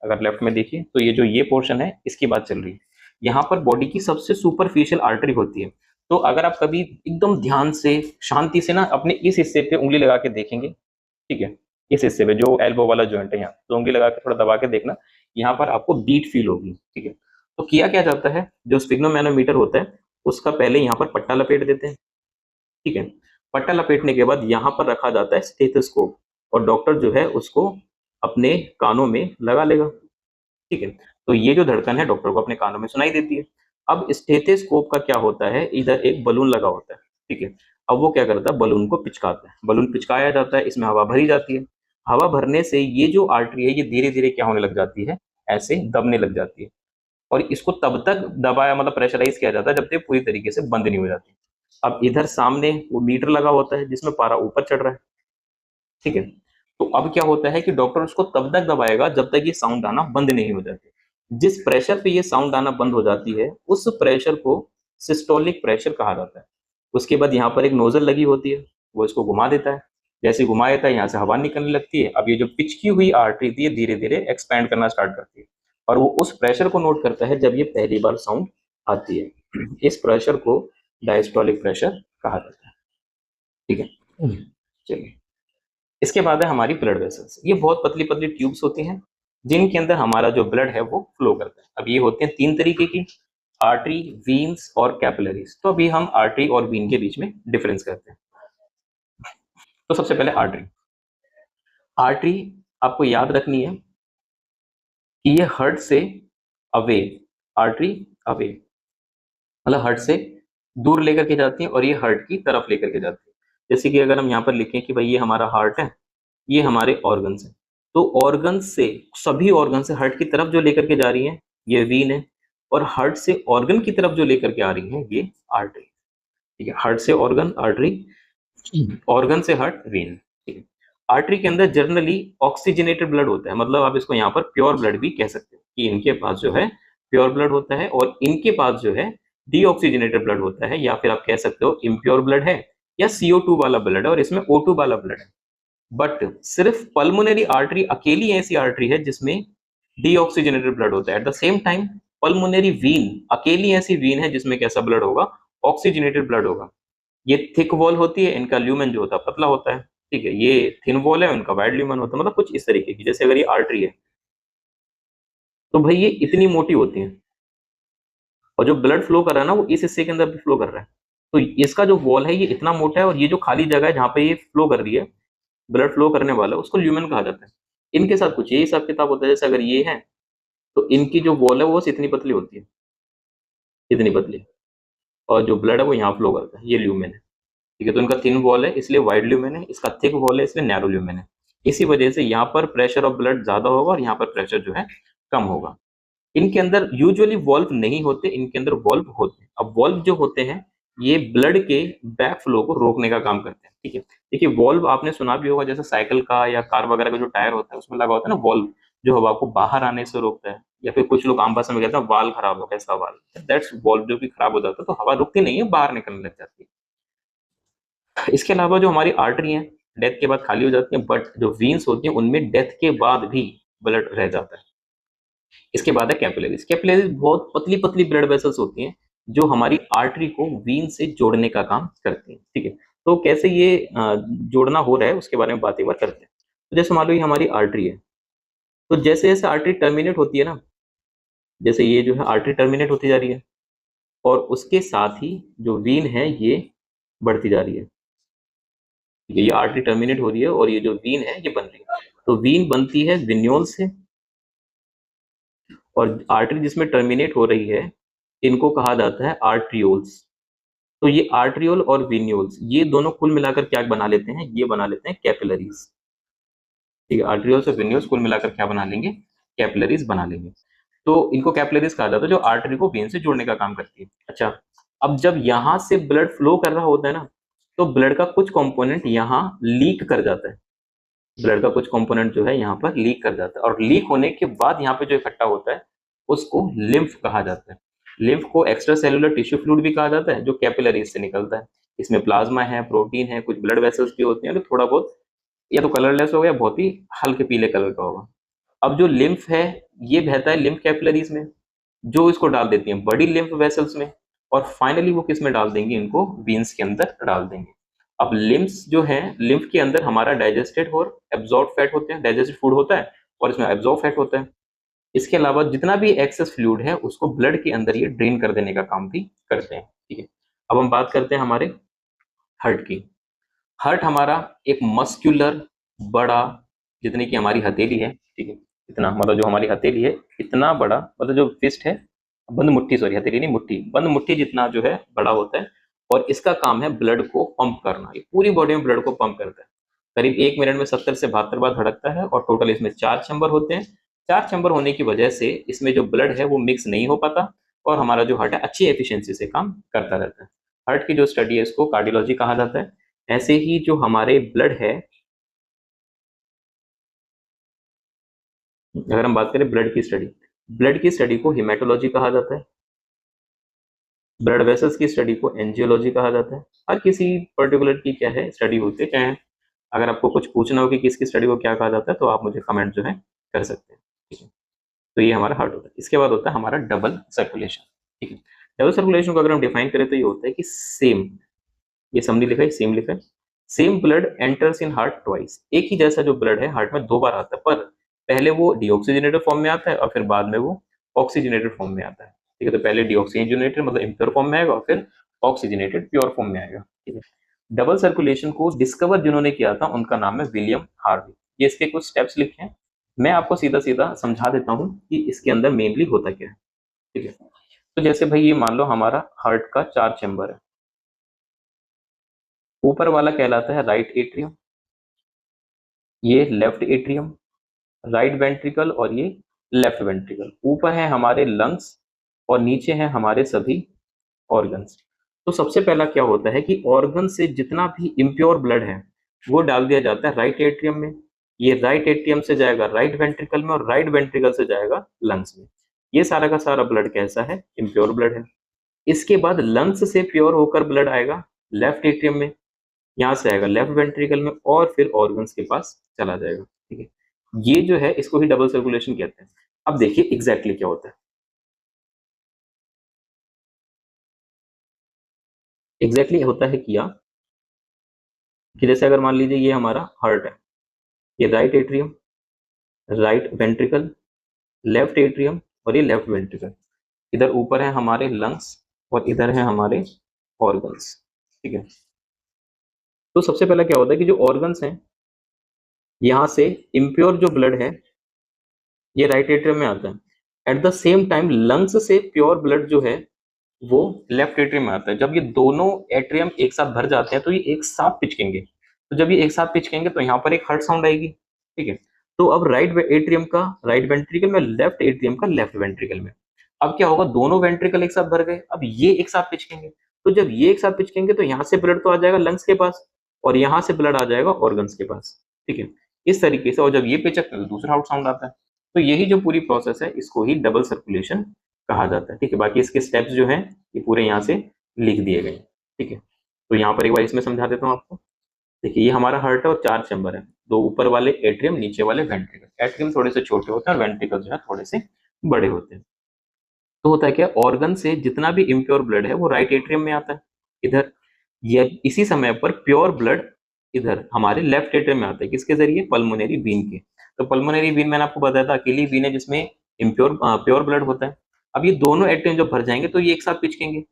अगर लेफ्ट में देखिए तो ये जो ये पोर्शन है इसकी बात चल रही है। यहाँ पर बॉडी की सबसे सुपरफिशियल आर्टरी होती है। तो अगर आप कभी एकदम ध्यान से शांति से ना अपने इस हिस्से पे उंगली लगा के देखेंगे, ठीक है, इस हिस्से पे जो एल्बो वाला जॉइंट है यहाँ, तो उंगली लगा के थोड़ा दबा के देखना, यहाँ पर आपको बीट फील होगी। ठीक है, तो किया क्या जाता है, जो स्फिग्नोमैनोमीटर होता है उसका पहले यहाँ पर पट्टा लपेट देते हैं। ठीक है, पट्टा लपेटने के बाद यहाँ पर रखा जाता है स्टेथोस्कोप, और डॉक्टर जो है उसको अपने कानों में लगा लेगा। ठीक है, तो ये जो धड़कन है डॉक्टर को अपने कानों में सुनाई देती है। अब स्टेथोस्कोप का क्या होता है, इधर एक बलून लगा होता है। ठीक है, अब वो क्या करता है, बलून को पिचकाता है। बलून पिचकाया जाता है, इसमें हवा भरी जाती है। हवा भरने से ये जो आर्टरी है ये धीरे धीरे क्या होने लग जाती है, ऐसे दबने लग जाती है, और इसको तब तक दबाया मतलब प्रेशराइज किया जाता है जब तक पूरी तरीके से बंद नहीं हो जाती। अब इधर सामने वो मीटर लगा होता है जिसमें पारा ऊपर चढ़ रहा है, ठीक है। तो अब क्या होता है कि डॉक्टर उसको तब तक दबाएगा जब तक ये साउंड आना बंद नहीं हो जाती। जिस प्रेशर पे ये साउंड आना बंद हो जाती है उस प्रेशर को सिस्टोलिक प्रेशर कहा जाता है। उसके बाद यहाँ पर एक नोजल लगी होती है, वो इसको घुमा देता है। जैसे घुमा देता है यहाँ से हवा निकलने लगती है। अब ये जो पिचकी हुई आर्टरी थी ये धीरे धीरे एक्सपैंड करना स्टार्ट करती है, और वो उस प्रेशर को नोट करता है जब ये पहली बार साउंड आती है। इस प्रेशर को डायस्टोलिक प्रेशर कहा जाता है, ठीक है। चलिए, इसके बाद है हमारी ब्लड वेसल्स। ये बहुत पतली पतली ट्यूब्स होती हैं जिनके अंदर हमारा जो ब्लड है वो फ्लो करता है। अब ये होते हैं तीन तरीके की, आर्टरी, वीन्स और कैपिलरीज। तो अभी हम आर्टरी और वीन के बीच में डिफरेंस करते हैं। तो सबसे पहले आर्टरी। आर्टरी आपको याद रखनी है कि ये हार्ट से अवे, आर्टरी अवे मतलब हार्ट से दूर लेकर के जाती है और ये हार्ट की तरफ लेकर के जाती है। जैसे कि अगर हम यहाँ पर लिखें कि भाई ये हमारा हार्ट है, ये हमारे ऑर्गन्स हैं, तो ऑर्गन से, सभी ऑर्गन से हार्ट की तरफ जो लेकर के जा रही है ये वीन है, और हार्ट से ऑर्गन की तरफ जो लेकर के आ रही है ये आर्टरी, ठीक है। हार्ट से ऑर्गन आर्टरी, ऑर्गन से हार्ट वीन, ठीक है। आर्टरी के अंदर जनरली ऑक्सीजनेटेड ब्लड होता है, मतलब आप इसको यहाँ पर प्योर ब्लड भी कह सकते हो कि इनके पास जो है प्योर ब्लड होता है, और इनके पास जो है डीऑक्सीजनेटेड ब्लड होता है, या फिर आप कह सकते हो इम्प्योर ब्लड है या CO2 वाला ब्लड है और इसमें O2 वाला ब्लड है। बट सिर्फ पल्मोनरी आर्टरी अकेली ऐसी आर्टरी है जिसमें डीऑक्सीजनेटेड ब्लड होता है। At the same time pulmonary Wien अकेली ऐसी वीन है जिसमें कैसा ब्लड होगा, ऑक्सीजनेटेड ब्लड होगा। ये थिक वॉल होती है, इनका ल्यूमेन जो होता है पतला होता है, ठीक है। ये थिन वॉल है, उनका वाइड ल्यूमेन होता है, मतलब कुछ इस तरीके की। जैसे अगर ये आर्टरी है तो भाई ये इतनी मोटी होती है, और जो ब्लड फ्लो कर रहा है ना वो इस हिस्से के अंदर भी फ्लो कर रहा है। तो इसका जो वॉल है ये इतना मोटा है, और ये जो खाली जगह है जहाँ पे ये फ्लो कर रही है, ब्लड फ्लो करने वाला, उसको ल्यूमेन कहा जाता है। इनके साथ कुछ यही हिसाब किताब होता है। जैसे अगर ये है तो इनकी जो वॉल है वो बस इतनी पतली होती है, इतनी पतली, और जो ब्लड है वो यहाँ फ्लो करता है, ये ल्यूमेन है, ठीक है। तो इनका थिन वॉल है इसलिए वाइड ल्यूमेन है, इसका थिक वॉल है इसलिए नैरो ल्यूमेन है। इसी वजह से यहाँ पर प्रेशर ऑफ ब्लड ज्यादा होगा और यहाँ पर प्रेशर जो है कम होगा। इनके अंदर यूजुअली वॉल्व नहीं होते, इनके अंदर वॉल्व होते हैं। अब वॉल्व जो होते हैं ये ब्लड के बैक फ्लो को रोकने का काम करते हैं, ठीक है। देखिए वॉल्व आपने सुना भी होगा, जैसे साइकिल का या कार वगैरह का जो टायर होता है उसमें लगा होता है ना वॉल्व, जो हवा को बाहर आने से रोकता है, या फिर कुछ लोग आम भाषा में कहते हैं वाल खराब हो, कैसा वाल, दैट्स वॉल्व जो भी खराब हो जाता है तो हवा रुकती नहीं है, बाहर निकलने लग जाती है। इसके अलावा जो हमारी आर्टरी है डेथ के बाद खाली हो जाती है, बट जो वीन्स होती हैं उनमें डेथ के बाद भी ब्लड रह जाता है। इसके बाद है कैपिलरीज। कैपिलरीज बहुत पतली पतली ब्लड वेसल्स होती हैं जो हमारी आर्टरी को वीन से जोड़ने का काम करती हैं, ठीक है। तो कैसे ये जोड़ना हो रहा है उसके बारे में बात एक बार करते हैं। तो जैसे मान लो ये हमारी आर्टरी है, तो जैसे जैसे आर्टरी टर्मिनेट होती है ना, जैसे ये जो है आर्टरी टर्मिनेट होती जा रही है, और उसके साथ ही जो वीन है ये बढ़ती जा रही है, ठीक है। ये आर्टरी टर्मिनेट हो रही है और ये जो वीन है ये बन रही है। तो वीन बनती है विन्योल से, और आर्टरी जिसमें टर्मिनेट हो रही है इनको कहा जाता है आर्ट्रियोल्स। तो ये आर्ट्रियोल और विन्यूल्स ये दोनों कुल मिलाकर क्या बना लेते हैं, ये बना लेते हैं कैपिलरीज, ठीक है। आर्ट्रियोल्स और विन्यूल्स कुल मिलाकर क्या बना लेंगे, कैपिलरीज बना लेंगे। तो इनको कैपिलरीज कहा जाता है जो आर्टरी को वेन से जोड़ने का काम करती है। अच्छा, अब जब यहाँ से ब्लड फ्लो कर रहा होता है ना, तो ब्लड का कुछ कंपोनेंट यहाँ लीक कर जाता है, ब्लड का कुछ कंपोनेंट जो है यहाँ पर लीक कर जाता है, और लीक होने के बाद यहाँ पे जो इकट्ठा होता है उसको लिम्फ कहा जाता है। लिम्फ को एक्स्ट्रा सेलुलर टिश्यू फ्लूइड भी कहा जाता है जो कैपिलरीज से निकलता है। इसमें प्लाज्मा है, प्रोटीन है, कुछ ब्लड वेसल्स भी होते हैं, तो थोड़ा बहुत या तो कलरलेस होगा या बहुत ही हल्के पीले कलर का होगा। अब जो लिम्फ है ये बहता है लिम्फ कैपिलरीज में, जो इसको डाल देती हैं बड़ी लिम्फ वेसल्स में, और फाइनली वो किस में डाल देंगे, इनको वीन्स के अंदर डाल देंगे। अब लिम्फ्स जो है, लिम्फ के अंदर हमारा डाइजेस्टेड और एब्जॉर्ब फैट होते हैं, डाइजेस्टेड फूड होता है और इसमें एब्जॉर्ब फैट होता है। इसके अलावा जितना भी एक्सेस फ्लूइड है उसको ब्लड के अंदर ये ड्रेन कर देने का काम भी करते हैं, ठीक है। अब हम बात करते हैं हमारे हार्ट की। हार्ट हमारा एक मस्क्यूलर बड़ा, जितनी की हमारी हथेली है, ठीक है, इतना मतलब जो हमारी हथेली है इतना बड़ा, मतलब जो फिस्ट है, बंद मुट्ठी, सॉरी हथेली नहीं मुट्ठी, बंद मुट्ठी जितना जो है बड़ा होता है, और इसका काम है ब्लड को पंप करना। ये पूरी बॉडी में ब्लड को पंप करता है। करीब 1 मिनट में 70 से 72 बार धड़कता है, और टोटल इसमें 4 चैम्बर होते हैं, 4 चैम्बर होने की वजह से इसमें जो ब्लड है वो मिक्स नहीं हो पाता और हमारा जो हार्ट है अच्छी एफिशिएंसी से काम करता रहता है। हार्ट की जो स्टडी है इसको कार्डियोलॉजी कहा जाता है। ऐसे ही जो हमारे ब्लड है, अगर हम बात करें ब्लड की स्टडी को हेमेटोलॉजी कहा जाता है। ब्लड वेसल्स की स्टडी को एंजियोलॉजी कहा जाता है। हर किसी पर्टिकुलर की क्या है स्टडी होती है। चाहे अगर आपको कुछ पूछना हो कि किसकी स्टडी को क्या कहा जाता है तो आप मुझे कमेंट जो है कर सकते हैं, ठीक है। तो ये हमारा हार्ट होता है। इसके बाद होता है हमारा डबल सर्कुलेशन, ठीक है। डबल सर्कुलेशन को अगर हम डिफाइन करें तो ये होता है कि सेम, ये समझ लिखा है, सेम लिखा है, same blood enters in heart twice. एक ही जैसा जो ब्लड है हार्ट में 2 बार आता है, पर पहले वो डीऑक्सीजनेटेड फॉर्म में आता है और फिर बाद में वो ऑक्सीजनेटेड फॉर्म में आता है, ठीक है। तो पहले डीऑक्सीजनेटेड मतलब इम्प्योर फॉर्म में आएगा और फिर ऑक्सीजनेटेड प्योर फॉर्म में आएगा, ठीक है। डबल सर्कुलेशन को डिस्कवर जिन्होंने किया था उनका नाम है विलियम हार्वी। ये इसके कुछ स्टेप्स लिखे हैं, मैं आपको सीधा सीधा समझा देता हूँ कि इसके अंदर मेनली होता क्या है, ठीक है। तो जैसे भाई ये मान लो हमारा हार्ट का 4 चैम्बर है। ऊपर वाला कहलाता है राइट एट्रियम, ये लेफ्ट एट्रियम, राइट वेंट्रिकल और ये लेफ्ट वेंट्रिकल। ऊपर है हमारे लंग्स और नीचे है हमारे सभी ऑर्गन्स। तो सबसे पहला क्या होता है कि ऑर्गन से जितना भी इम्प्योर ब्लड है वो डाल दिया जाता है राइट एट्रियम में। ये राइट एट्रियम से जाएगा राइट वेंट्रिकल में और राइट वेंट्रिकल से जाएगा लंग्स में। ये सारा का सारा ब्लड कैसा है, इम्प्योर ब्लड है। इसके बाद लंग्स से प्योर होकर ब्लड आएगा लेफ्ट एट्रियम में, यहाँ से आएगा लेफ्ट वेंट्रिकल में और फिर ऑर्गन्स के पास चला जाएगा, ठीक है। ये जो है इसको ही डबल सर्कुलेशन कहते हैं। अब देखिए एग्जैक्टली क्या होता है। एग्जैक्टली होता है क्या कि जैसे अगर मान लीजिए ये हमारा हार्ट है, ये right atrium, right ventricle, left atrium और ये लेफ्ट वेंट्रिकल। इधर ऊपर है हमारे लंग्स और इधर है हमारे ऑर्गन्स, ठीक है। तो सबसे पहला क्या होता है कि जो ऑर्गन्स हैं यहाँ से इम्प्योर जो ब्लड है ये राइट एट्रियम में आता है। At the same time lungs से प्योर ब्लड जो है वो लेफ्ट एट्रियम में आता है। जब ये दोनों एट्रियम एक साथ भर जाते हैं तो ये एक साथ पिचकेंगे। तो जब ये एक साथ पिचकेंगे तो यहाँ पर एक हार्ट साउंड आएगी, ठीक है। तो अब राइट एट्रियम का राइट वेंट्रिकल में, लेफ्ट एट्रियम का लेफ्ट वेंट्रिकल में। अब क्या होगा, दोनों वेंट्रिकल एक साथ भर गए, अब ये एक साथ पिचकेंगे। तो जब ये एक साथ पिचकेंगे तो यहाँ से ब्लड तो आ जाएगा लंग्स के पास और यहाँ से ब्लड आ जाएगा ऑर्गन्स के पास, ठीक है। इस तरीके से, और जब ये पिचकते हैं तो दूसरा हार्ट साउंड आता है। तो यही जो पूरी प्रोसेस है इसको ही डबल सर्कुलेशन कहा जाता है, ठीक है। बाकी इसके स्टेप्स जो हैं ये पूरे यहाँ से लिख दिए गए, ठीक है। तो यहाँ पर एक बार इसमें समझा देता हूँ आपको। देखिए ये हमारा हार्ट है और 4 चैम्बर है, 2 ऊपर वाले एट्रियम, नीचे वाले वेंट्रिकल। एट्रियम थोड़े से छोटे होते हैं और वेंट्रिकल जो है थोड़े से बड़े होते हैं। तो होता है क्या, ऑर्गन से जितना भी इम्प्योर ब्लड है वो राइट एट्रियम में आता है इधर। ये इसी समय पर प्योर ब्लड इधर हमारे लेफ्ट एट्रियम में आता है, किसके जरिए, पल्मोनरी वीन के। तो पल्मोनरी वीन मैंने आपको बताया था अकेली वीन है जिसमें इम्प्योर प्योर ब्लड होता है। अब ये दोनों एट्रियम जब भर जाएंगे तो ये एक साथ पिचकेंगे।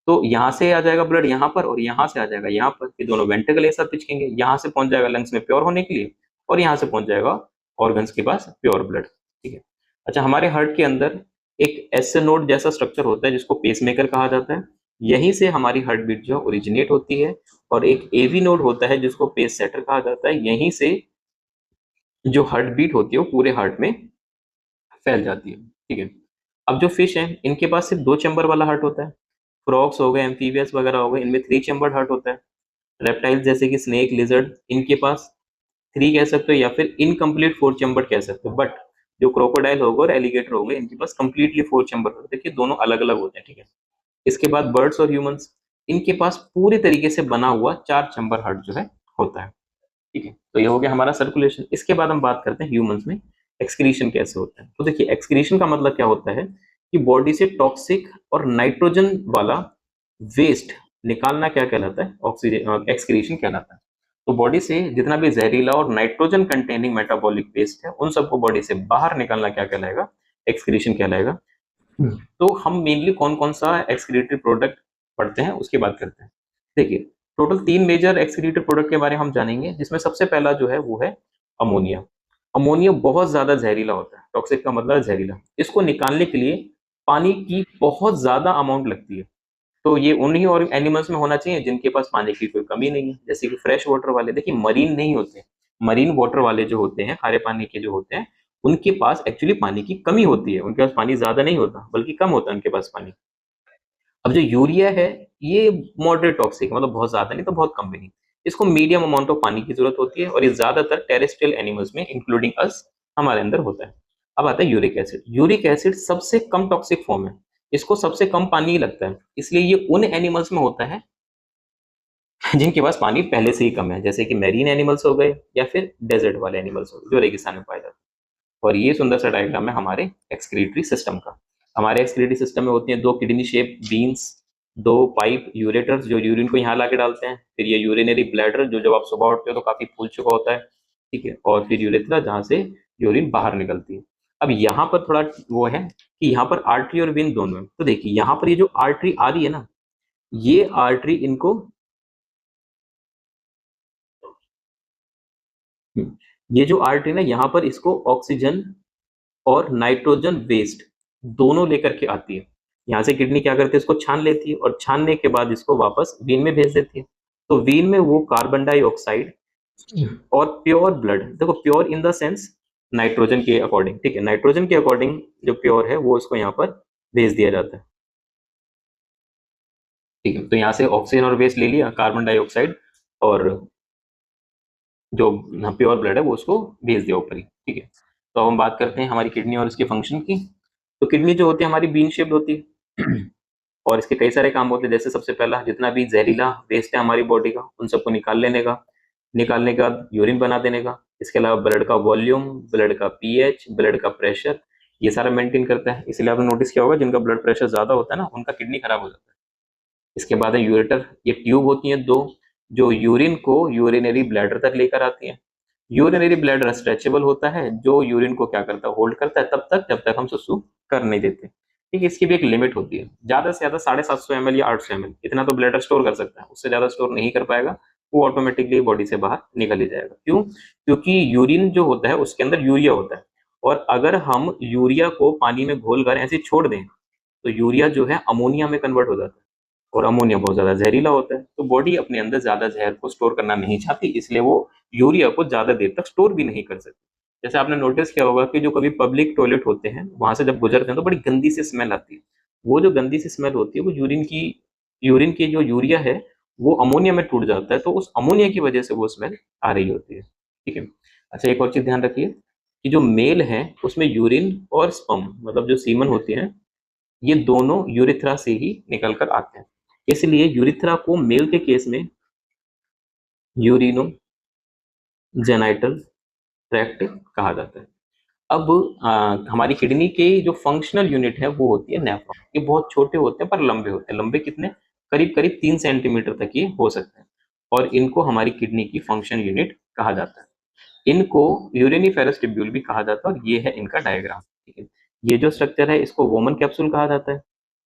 तो यहाँ से आ जाएगा ब्लड यहाँ पर और यहाँ से आ जाएगा यहाँ पर, ये दोनों वेंट्रिकल एक साथ पिचकेंगे, यहाँ से पहुंच जाएगा लंग्स में प्योर होने के लिए और यहाँ से पहुंच जाएगा ऑर्गन्स के पास प्योर ब्लड, ठीक है। अच्छा, हमारे हार्ट के अंदर एक एस नोड जैसा स्ट्रक्चर होता है जिसको पेसमेकर कहा जाता है। यहीं से हमारी हार्ट बीट जो ओरिजिनेट होती है। और एक एवी नोड होता है जिसको पेस सेटर कहा जाता है। यहीं से जो हार्ट बीट होती है वो पूरे हार्ट में फैल जाती है, ठीक है। अब जो फिश है इनके पास सिर्फ 2 चैम्बर वाला हार्ट होता है। फ्रॉग्स हो गए, एम्फीबियस वगैरह हो गए, इनमें 3 चैम्बर्ड हार्ट होता है। रेप्टाइल्स जैसे कि स्नेक, लिजर्ड, इनके पास 3 कह सकते हो या फिर इनकम्प्लीट 4 चैम्बर्ड कह सकते हो। बट जो क्रोकोडाइल होगा और एलिगेटर होगा इनके पास कंप्लीटली 4 चैम्बर होते हैं। देखिए दोनों अलग अलग होते हैं, ठीक है। इसके बाद बर्ड्स और ह्यूमंस, इनके पास पूरे तरीके से बना हुआ 4 चैम्बर हार्ट जो है होता है, ठीक है। तो ये हो गया हमारा सर्कुलेशन। इसके बाद हम बात करते हैं ह्यूमंस में एक्सक्रीशन कैसे होता है। तो देखिए एक्सक्रीशन का मतलब क्या होता है कि बॉडी से टॉक्सिक और नाइट्रोजन वाला वेस्ट निकालना क्या कहलाता है, ऑक्सीजन एक्सक्रीशन कहलाता है। तो बॉडी से जितना भी जहरीला और नाइट्रोजन कंटेनिंग मेटाबॉलिक वेस्ट है उन सबको बॉडी से बाहर निकालना क्या कहलाएगा, एक्सक्रीशन कहलाएगा। तो हम मेनली कौन कौन सा एक्सक्रीटरी प्रोडक्ट पढ़ते हैं उसकी बात करते हैं। देखिए टोटल 3 मेजर एक्सक्रीटरी प्रोडक्ट के बारे में हम जानेंगे, जिसमें सबसे पहला जो है वो है अमोनिया। अमोनिया बहुत ज्यादा जहरीला होता है, टॉक्सिक का मतलब जहरीला। इसको निकालने के लिए पानी की बहुत ज्यादा अमाउंट लगती है। तो ये उन्हीं और एनिमल्स में होना चाहिए जिनके पास पानी की कोई कमी नहीं है, जैसे कि फ्रेश वाटर वाले। देखिए मरीन नहीं होते, मरीन वाटर वाले जो होते हैं, खारे पानी के जो होते हैं, उनके पास एक्चुअली पानी की कमी होती है, उनके पास पानी ज्यादा नहीं होता बल्कि कम होता है उनके पास पानी। अब जो यूरिया है ये मॉडरेट टॉक्सिक है, मतलब बहुत ज्यादा नहीं तो बहुत कम भी नहीं। इसको मीडियम अमाउंट ऑफ पानी की जरूरत होती है और ये ज्यादातर टेरेस्ट्रियल एनिमल्स में इंक्लूडिंग अस हमारे अंदर होता है। अब आता है यूरिक एसिड। यूरिक एसिड सबसे कम टॉक्सिक फॉर्म है, इसको सबसे कम पानी ही लगता है, इसलिए ये उन एनिमल्स में होता है जिनके पास पानी पहले से ही कम है, जैसे कि मैरीन एनिमल्स हो गए या फिर डेजर्ट वाले एनिमल्स हो गए जो रेगिस्तान में पाए जाते हैं। और ये सुंदर सा डायग्राम है हमारे एक्सक्रीटरी सिस्टम का। हमारे एक्सक्रीटरी सिस्टम में होती हैं दो किडनी शेप बीन्स, दो पाइप यूरेटर्स जो यूरिन को यहाँ लाके डालते हैं, फिर ये यूरिनरी ब्लैडर जो जब आप सुबह उठते हो तो काफी फूल चुका होता है, ठीक है, और फिर यूरेथ्रा जहाँ से यूरिन बाहर निकलती है। अब यहाँ पर थोड़ा वो है कि यहाँ पर आर्टरी और वेन दोनों है। तो देखिए यहाँ पर ये जो आर्टरी आ रही है ना, ये आर्टरी इनको ये जो आर्टरी ना यहाँ पर इसको ऑक्सीजन और नाइट्रोजन वेस्ट दोनों लेकर के आती है। यहाँ से किडनी क्या करती है, इसको छान लेती है और छानने के बाद इसको वापस वीन में भेज देती है। तो वीन में वो कार्बन डाइऑक्साइड और प्योर ब्लड, देखो pure in the sense nitrogen के अकॉर्डिंग, ठीक है, नाइट्रोजन के अकॉर्डिंग जो प्योर है वो इसको यहाँ पर भेज दिया जाता है, ठीक है। तो यहाँ से ऑक्सीजन और वेस्ट ले लिया, कार्बन डाइऑक्साइड और जो प्योर ब्लड है वो उसको भेज दिया ऊपर ही, ठीक है। तो अब हम बात करते हैं हमारी किडनी और इसके फंक्शन की। तो किडनी जो होती है हमारी बीन शेप्ड होती है और इसके कई सारे काम होते हैं, जैसे सबसे पहला जितना भी जहरीला वेस्ट है हमारी बॉडी का उन सबको निकाल लेने का, निकालने के बाद यूरिन बना देने का। इसके अलावा ब्लड का वॉल्यूम, ब्लड का पीएच, ब्लड का प्रेशर, ये सारा मेंटेन करता है। इसलिए आपने नोटिस किया होगा जिनका ब्लड प्रेशर ज्यादा होता है ना उनका किडनी खराब हो जाता है। इसके बाद है यूरेटर, ये ट्यूब होती हैं दो जो यूरिन को यूरिनरी ब्लैडर तक लेकर आती हैं। यूरिनरी ब्लैडर स्ट्रेचेबल होता है जो यूरिन को क्या करता है, होल्ड करता है तब तक जब तक हम सुसु कर नहीं देते, ठीक है। इसकी भी एक लिमिट होती है, ज्यादा से ज्यादा 750 ml या 800 ml इतना तो ब्लैडर स्टोर कर सकता है, उससे ज्यादा स्टोर नहीं कर पाएगा, वो ऑटोमेटिकली बॉडी से बाहर निकल ही जाएगा। क्यों? क्योंकि यूरिन जो होता है उसके अंदर यूरिया होता है और अगर हम यूरिया को पानी में घोल कर ऐसे छोड़ दें तो यूरिया जो है अमोनिया में कन्वर्ट हो जाता है और अमोनिया बहुत ज्यादा जहरीला होता है। तो बॉडी अपने अंदर ज्यादा जहर को स्टोर करना नहीं चाहती, इसलिए वो यूरिया को ज्यादा देर तक स्टोर भी नहीं कर सकती। जैसे आपने नोटिस किया होगा कि जो कभी पब्लिक टॉयलेट होते हैं वहां से जब गुजरते हैं तो बड़ी गंदी सी स्मेल आती है। वो जो गंदी सी स्मेल होती है वो यूरिन की जो यूरिया है वो अमोनिया में टूट जाता है, तो उस अमोनिया की वजह से वो स्मेल आ रही होती है, ठीक है। अच्छा एक और चीज ध्यान रखिए कि जो मेल है उसमें यूरिन और स्पर्म मतलब जो सीमन होती है ये दोनों यूरिथ्रा से ही निकल कर आते हैं, इसलिए यूरिथ्रा को मेल के केस में यूरिनो जेनाइटल ट्रैक्ट कहा जाता है। अब हमारी किडनी के जो फंक्शनल यूनिट है वो होती है नेफ्रॉन। ये बहुत छोटे होते हैं पर लंबे होते हैं, लंबे कितने, करीब करीब 3 सेंटीमीटर तक ये हो सकते हैं और इनको हमारी किडनी की फंक्शन यूनिट कहा जाता है। इनको यूरेनिफेरस टिब्यूल भी कहा जाता है और ये है इनका डायग्राम, ठीक है। ये जो स्ट्रक्चर है इसको वोमन कैप्सूल कहा जाता है,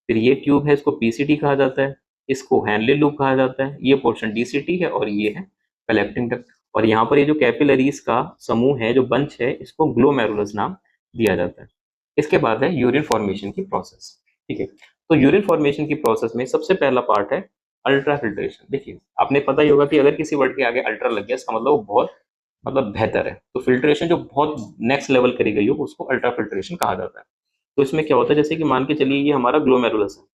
फिर ये ट्यूब है इसको पीसीटी कहा जाता है, इसको हैनले लूप कहा जाता है, ये पोर्शन डीसीटी है और ये है कलेक्टिंग डक्ट। और यहाँ पर ये जो कैपिलरीज का समूह है जो बंच है इसको ग्लोमेरुलस नाम दिया जाता है। इसके बाद है यूरिन फॉर्मेशन की प्रोसेस, ठीक है। तो यूरिन फॉर्मेशन की प्रोसेस में सबसे पहला पार्ट है अल्ट्रा फिल्ट्रेशन। देखिए आपने पता ही होगा कि अगर किसी वर्ड के आगे अल्ट्रा लग गया इसका मतलब वो बहुत बेहतर है, तो फिल्ट्रेशन जो बहुत नेक्स्ट लेवल करी गई हो उसको अल्ट्रा फिल्ट्रेशन कहा जाता है। तो इसमें क्या होता है, जैसे कि मान के चलिए ये हमारा ग्लोमेरुलस है,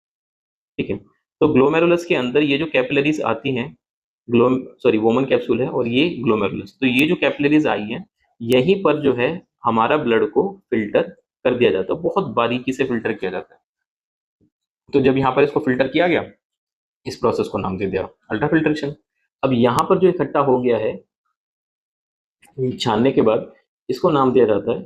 ठीक है। तो ग्लोमेरुलस के अंदर ये जो कैपिलरीज आती हैं, वोमन कैप्सूल है और ये ग्लोमेरुलस, तो ये जो कैपिलरीज आई हैं यहीं पर जो है हमारा ब्लड को फिल्टर कर दिया जाता है, बहुत बारीकी से फिल्टर किया जाता है। तो जब यहाँ पर इसको फिल्टर किया गया इस प्रोसेस को नाम दे दिया अल्ट्रा फिल्ट्रेशन। अब यहाँ पर जो इकट्ठा हो गया है छानने के बाद इसको नाम दिया जाता है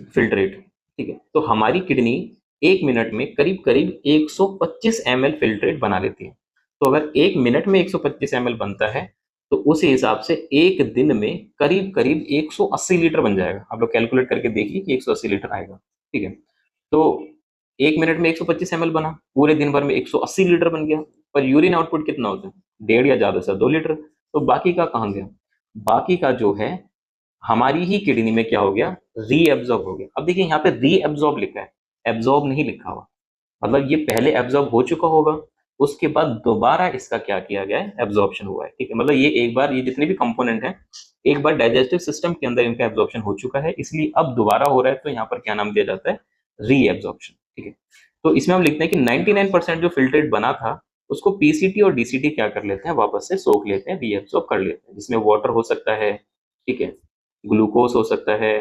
फिल्ट्रेट, ठीक है। तो हमारी किडनी 1 मिनट में करीब करीब 125 ml फिल्ट्रेट बना लेती है। तो अगर 1 मिनट में 125 ml बनता है तो उस हिसाब से एक दिन में करीब करीब 180 लीटर बन जाएगा। आप लोग कैलकुलेट करके देखिए कि 180 लीटर आएगा, ठीक है। तो 1 मिनट में 125 ml बना, पूरे दिन भर में 180 लीटर बन गया। पर यूरिन आउटपुट कितना होता है, 1.5 या ज्यादा से 2 लीटर। तो बाकी का कहाँ गया, बाकी का जो है हमारी ही किडनी में क्या हो गया, रीएब्जॉर्ब हो गया। अब देखिए यहाँ पे रीएब्जॉर्ब लिखा है, एब्जॉर्ब नहीं लिखा हुआ, मतलब ये पहले एब्जॉर्ब हो चुका होगा उसके बाद दोबारा इसका क्या किया गया है, एब्जॉर्प्शन हुआ है। ठीक है, मतलब ये एक बार, ये जितने भी कंपोनेंट हैं एक बार डाइजेस्टिव सिस्टम के अंदर इनका एब्जॉर्प्शन हो चुका है, इसलिए अब दोबारा हो रहा है, तो यहाँ पर क्या नाम दिया जाता है, रीएब्जॉर्प्शन। ठीक है, तो इसमें हम लिखते हैं कि 99% जो फिल्ट्रेट बना था उसको पीसीटी और डीसीटी क्या कर लेते हैं, वापस से सोख लेते हैं, रीएब्सॉर्ब कर लेते हैं, जिसमें वाटर हो सकता है, ठीक है, ग्लूकोज हो सकता है,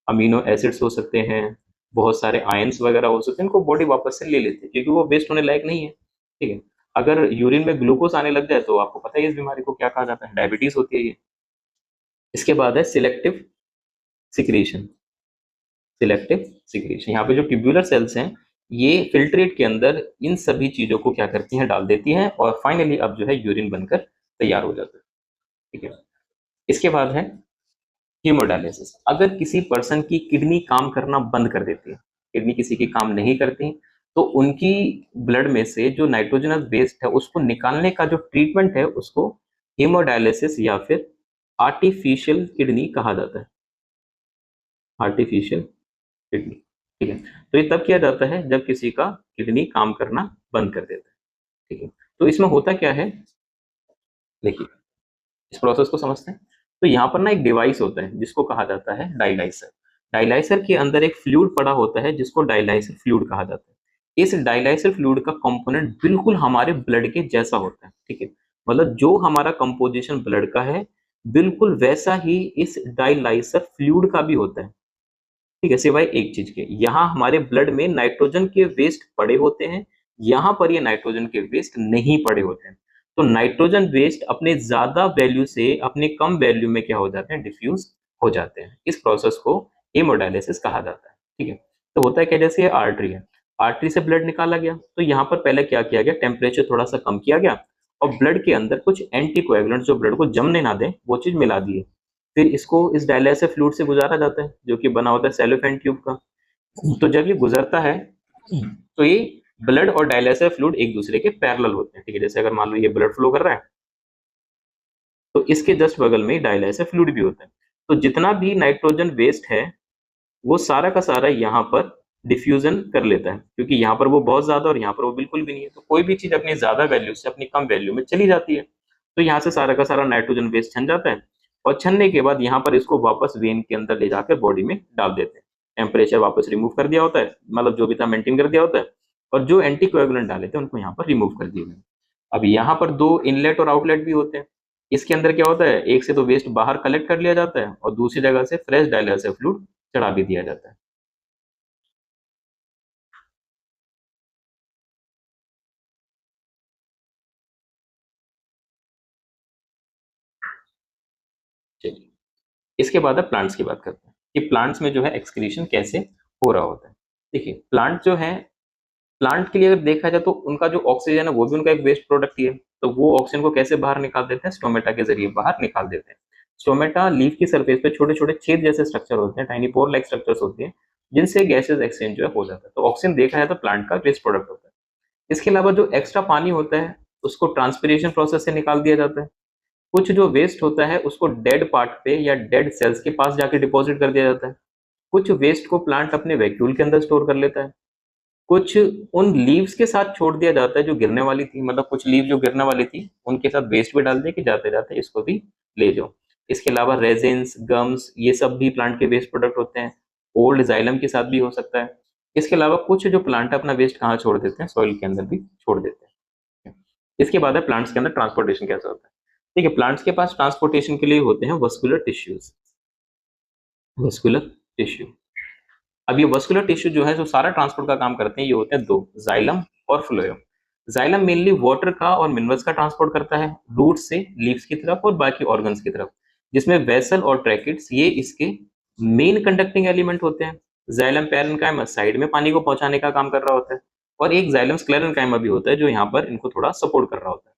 अमीनो एसिड्स हो सकते हैं, बहुत सारे आयंस वगैरह हो सकते हैं, इनको बॉडी वापस से ले लेती है क्योंकि वो वेस्ट होने लायक नहीं है। ठीक है, अगर यूरिन में ग्लूकोज आने लग जाए तो आपको पता है इस बीमारी को क्या कहा जाता है, डायबिटीज होती है ये। इसके बाद है सिलेक्टिव सिक्रीशन। सिलेक्टिव सिक्रीशन, यहाँ पे जो ट्यूबुलर सेल्स हैं ये फिल्ट्रेट के अंदर इन सभी चीजों को क्या करती हैं, डाल देती हैं, और फाइनली अब जो है यूरिन बनकर तैयार हो जाता है। ठीक है, इसके बाद है हीमोडायलिसिस। अगर किसी पर्सन की किडनी काम करना बंद कर देती है, किडनी किसी की काम नहीं करती, तो उनकी ब्लड में से जो नाइट्रोजनस वेस्ट है उसको निकालने का जो ट्रीटमेंट है उसको हीमोडायलिसिस या फिर आर्टिफिशियल किडनी कहा जाता है। Artificial kidney. ठीक है, तो ये तब किया जाता है जब किसी का किडनी काम करना बंद कर देता है। ठीक है, तो इसमें होता क्या है, देखिए इस प्रोसेस को समझते हैं। तो यहाँ पर ना एक डिवाइस होता है जिसको कहा जाता है डायलाइसर। डायलाइसर के अंदर एक फ्लूइड पड़ा होता है जिसको डायलाइसर फ्लूइड कहा जाता है। इस डायलाइसर फ्लूइड का कंपोनेंट बिल्कुल हमारे ब्लड के जैसा होता है। ठीक है, मतलब जो हमारा कंपोजिशन ब्लड का है बिल्कुल वैसा ही इस डायलाइसर फ्लूइड का भी होता है। ठीक है, सिवाय एक चीज के, यहाँ हमारे ब्लड में नाइट्रोजन के वेस्ट पड़े होते हैं, यहाँ पर ये नाइट्रोजन के वेस्ट नहीं पड़े होते हैं। तो नाइट्रोजन वेस्ट अपने ज्यादा वैल्यू से अपने कम वैल्यू में क्या हो जाते हैं, डिफ्यूज हो जाते हैं। इस प्रोसेस को हेमोडायलिसिस कहा जाता है। ठीक है, तो होता है क्या, जैसे ये आर्टरी है, आर्टरी से ब्लड निकाला गया, तो यहाँ पर पहले क्या किया गया, टेम्परेचर थोड़ा सा कम किया गया और ब्लड के अंदर कुछ एंटीकोएगुलेंट जो ब्लड को जमने ना दे वो चीज मिला दी। फिर इसको इस डायलाइसर फ्लूइड से गुजारा जाता है जो कि बना होता है सेलोफेन ट्यूब का। तो जब ये गुजरता है तो ये ब्लड और डायलाइसर फ्लूइड एक दूसरे के पैरेलल होते हैं। ठीक है, जैसे अगर मान लो ये ब्लड फ्लो कर रहा है तो इसके जस्ट बगल में डायलाइसर फ्लूइड भी होता है। तो जितना भी नाइट्रोजन वेस्ट है वो सारा का सारा यहाँ पर डिफ्यूजन कर लेता है, क्योंकि यहाँ पर वो बहुत ज्यादा और यहाँ पर वो बिल्कुल भी नहीं है। तो कोई भी चीज अपनी ज्यादा वैल्यू से अपनी कम वैल्यू में चली जाती है, तो यहाँ से सारा का सारा नाइट्रोजन वेस्ट छन जाता है और छनने के बाद यहाँ पर इसको वापस वेन के अंदर ले जाकर बॉडी में डाल देते हैं। टेम्परेचर वापस रिमूव कर दिया होता है, मतलब जो भी था मेंटेन कर दिया होता है, और जो एंटीकोएगुलेंट डाले थे उनको यहाँ पर रिमूव कर दिए गए। अब यहाँ पर दो इनलेट और आउटलेट भी होते हैं। इसके अंदर क्या होता है, एक से तो वेस्ट बाहर कलेक्ट कर लिया जाता है और दूसरी जगह से फ्रेश डायलाइसर फ्लूइड चढ़ा भी दिया जाता है। चलिए, इसके बाद अब प्लांट्स की बात करते हैं कि प्लांट्स में जो है एक्सक्रीशन कैसे हो रहा होता है। देखिए प्लांट जो है, प्लांट के लिए अगर देखा जाए तो उनका जो ऑक्सीजन है वो भी उनका एक वेस्ट प्रोडक्ट ही है। तो वो ऑक्सीजन को कैसे बाहर निकाल देते हैं, स्टोमेटा के जरिए बाहर निकाल देते हैं। स्टोमेटा लीफ की सरफेस पे छोटे छोटे छेद जैसे स्ट्रक्चर होते हैं, टाइनी पोर लाइक स्ट्रक्चर्स होती हैं, जिनसे गैसेज एक्सचेंज जो है हो जाता है। तो ऑक्सीजन देखा जाए तो प्लांट का वेस्ट प्रोडक्ट होता है। इसके अलावा जो एक्स्ट्रा पानी होता है उसको ट्रांसपीरेशन प्रोसेस से निकाल दिया जाता है। कुछ जो वेस्ट होता है उसको डेड पार्ट पे या डेड सेल्स के पास जाके डिपॉजिट कर दिया जाता है। कुछ वेस्ट को प्लांट अपने वैक्यूल के अंदर स्टोर कर लेता है। कुछ उन लीव्स के साथ छोड़ दिया जाता है जो गिरने वाली थी, मतलब कुछ लीव जो गिरने वाली थी उनके साथ वेस्ट भी डाल दिया कि जाते जाते इसको भी ले जाओ। इसके अलावा रेजिन्स, गम्स, ये सब भी प्लांट के वेस्ट प्रोडक्ट होते हैं। ओल्ड जाइलम के साथ भी हो सकता है। इसके अलावा कुछ जो प्लांट अपना वेस्ट कहाँ छोड़ देते हैं, सॉइल के अंदर भी छोड़ देते हैं। इसके बाद है प्लांट्स के अंदर ट्रांसपोर्टेशन कैसा होता है। ठीक है, प्लांट्स के पास ट्रांसपोर्टेशन के लिए होते हैं वस्कुलर टिश्यूज। वस्कुलर टिश्यू, अब ये वस्कुलर टिश्यू जो है जो सारा ट्रांसपोर्ट का काम करते हैं, ये होते हैं दो, जाइलम और फ्लोएम। जाइलम मेनली वाटर का और मिनरल्स का ट्रांसपोर्ट करता है रूट से लीव्स की तरफ और बाकी ऑर्गन्स की तरफ, जिसमें वेसल और ट्रैकिट्स ये इसके मेन कंडक्टिंग एलिमेंट होते हैं। जाइलम पैरेन्काइमा साइड में पानी को पहुंचाने का काम कर रहा होता है और एक जाइलम स्क्लेरेन्काइमा भी होता है जो यहाँ पर इनको थोड़ा सपोर्ट कर रहा होता है।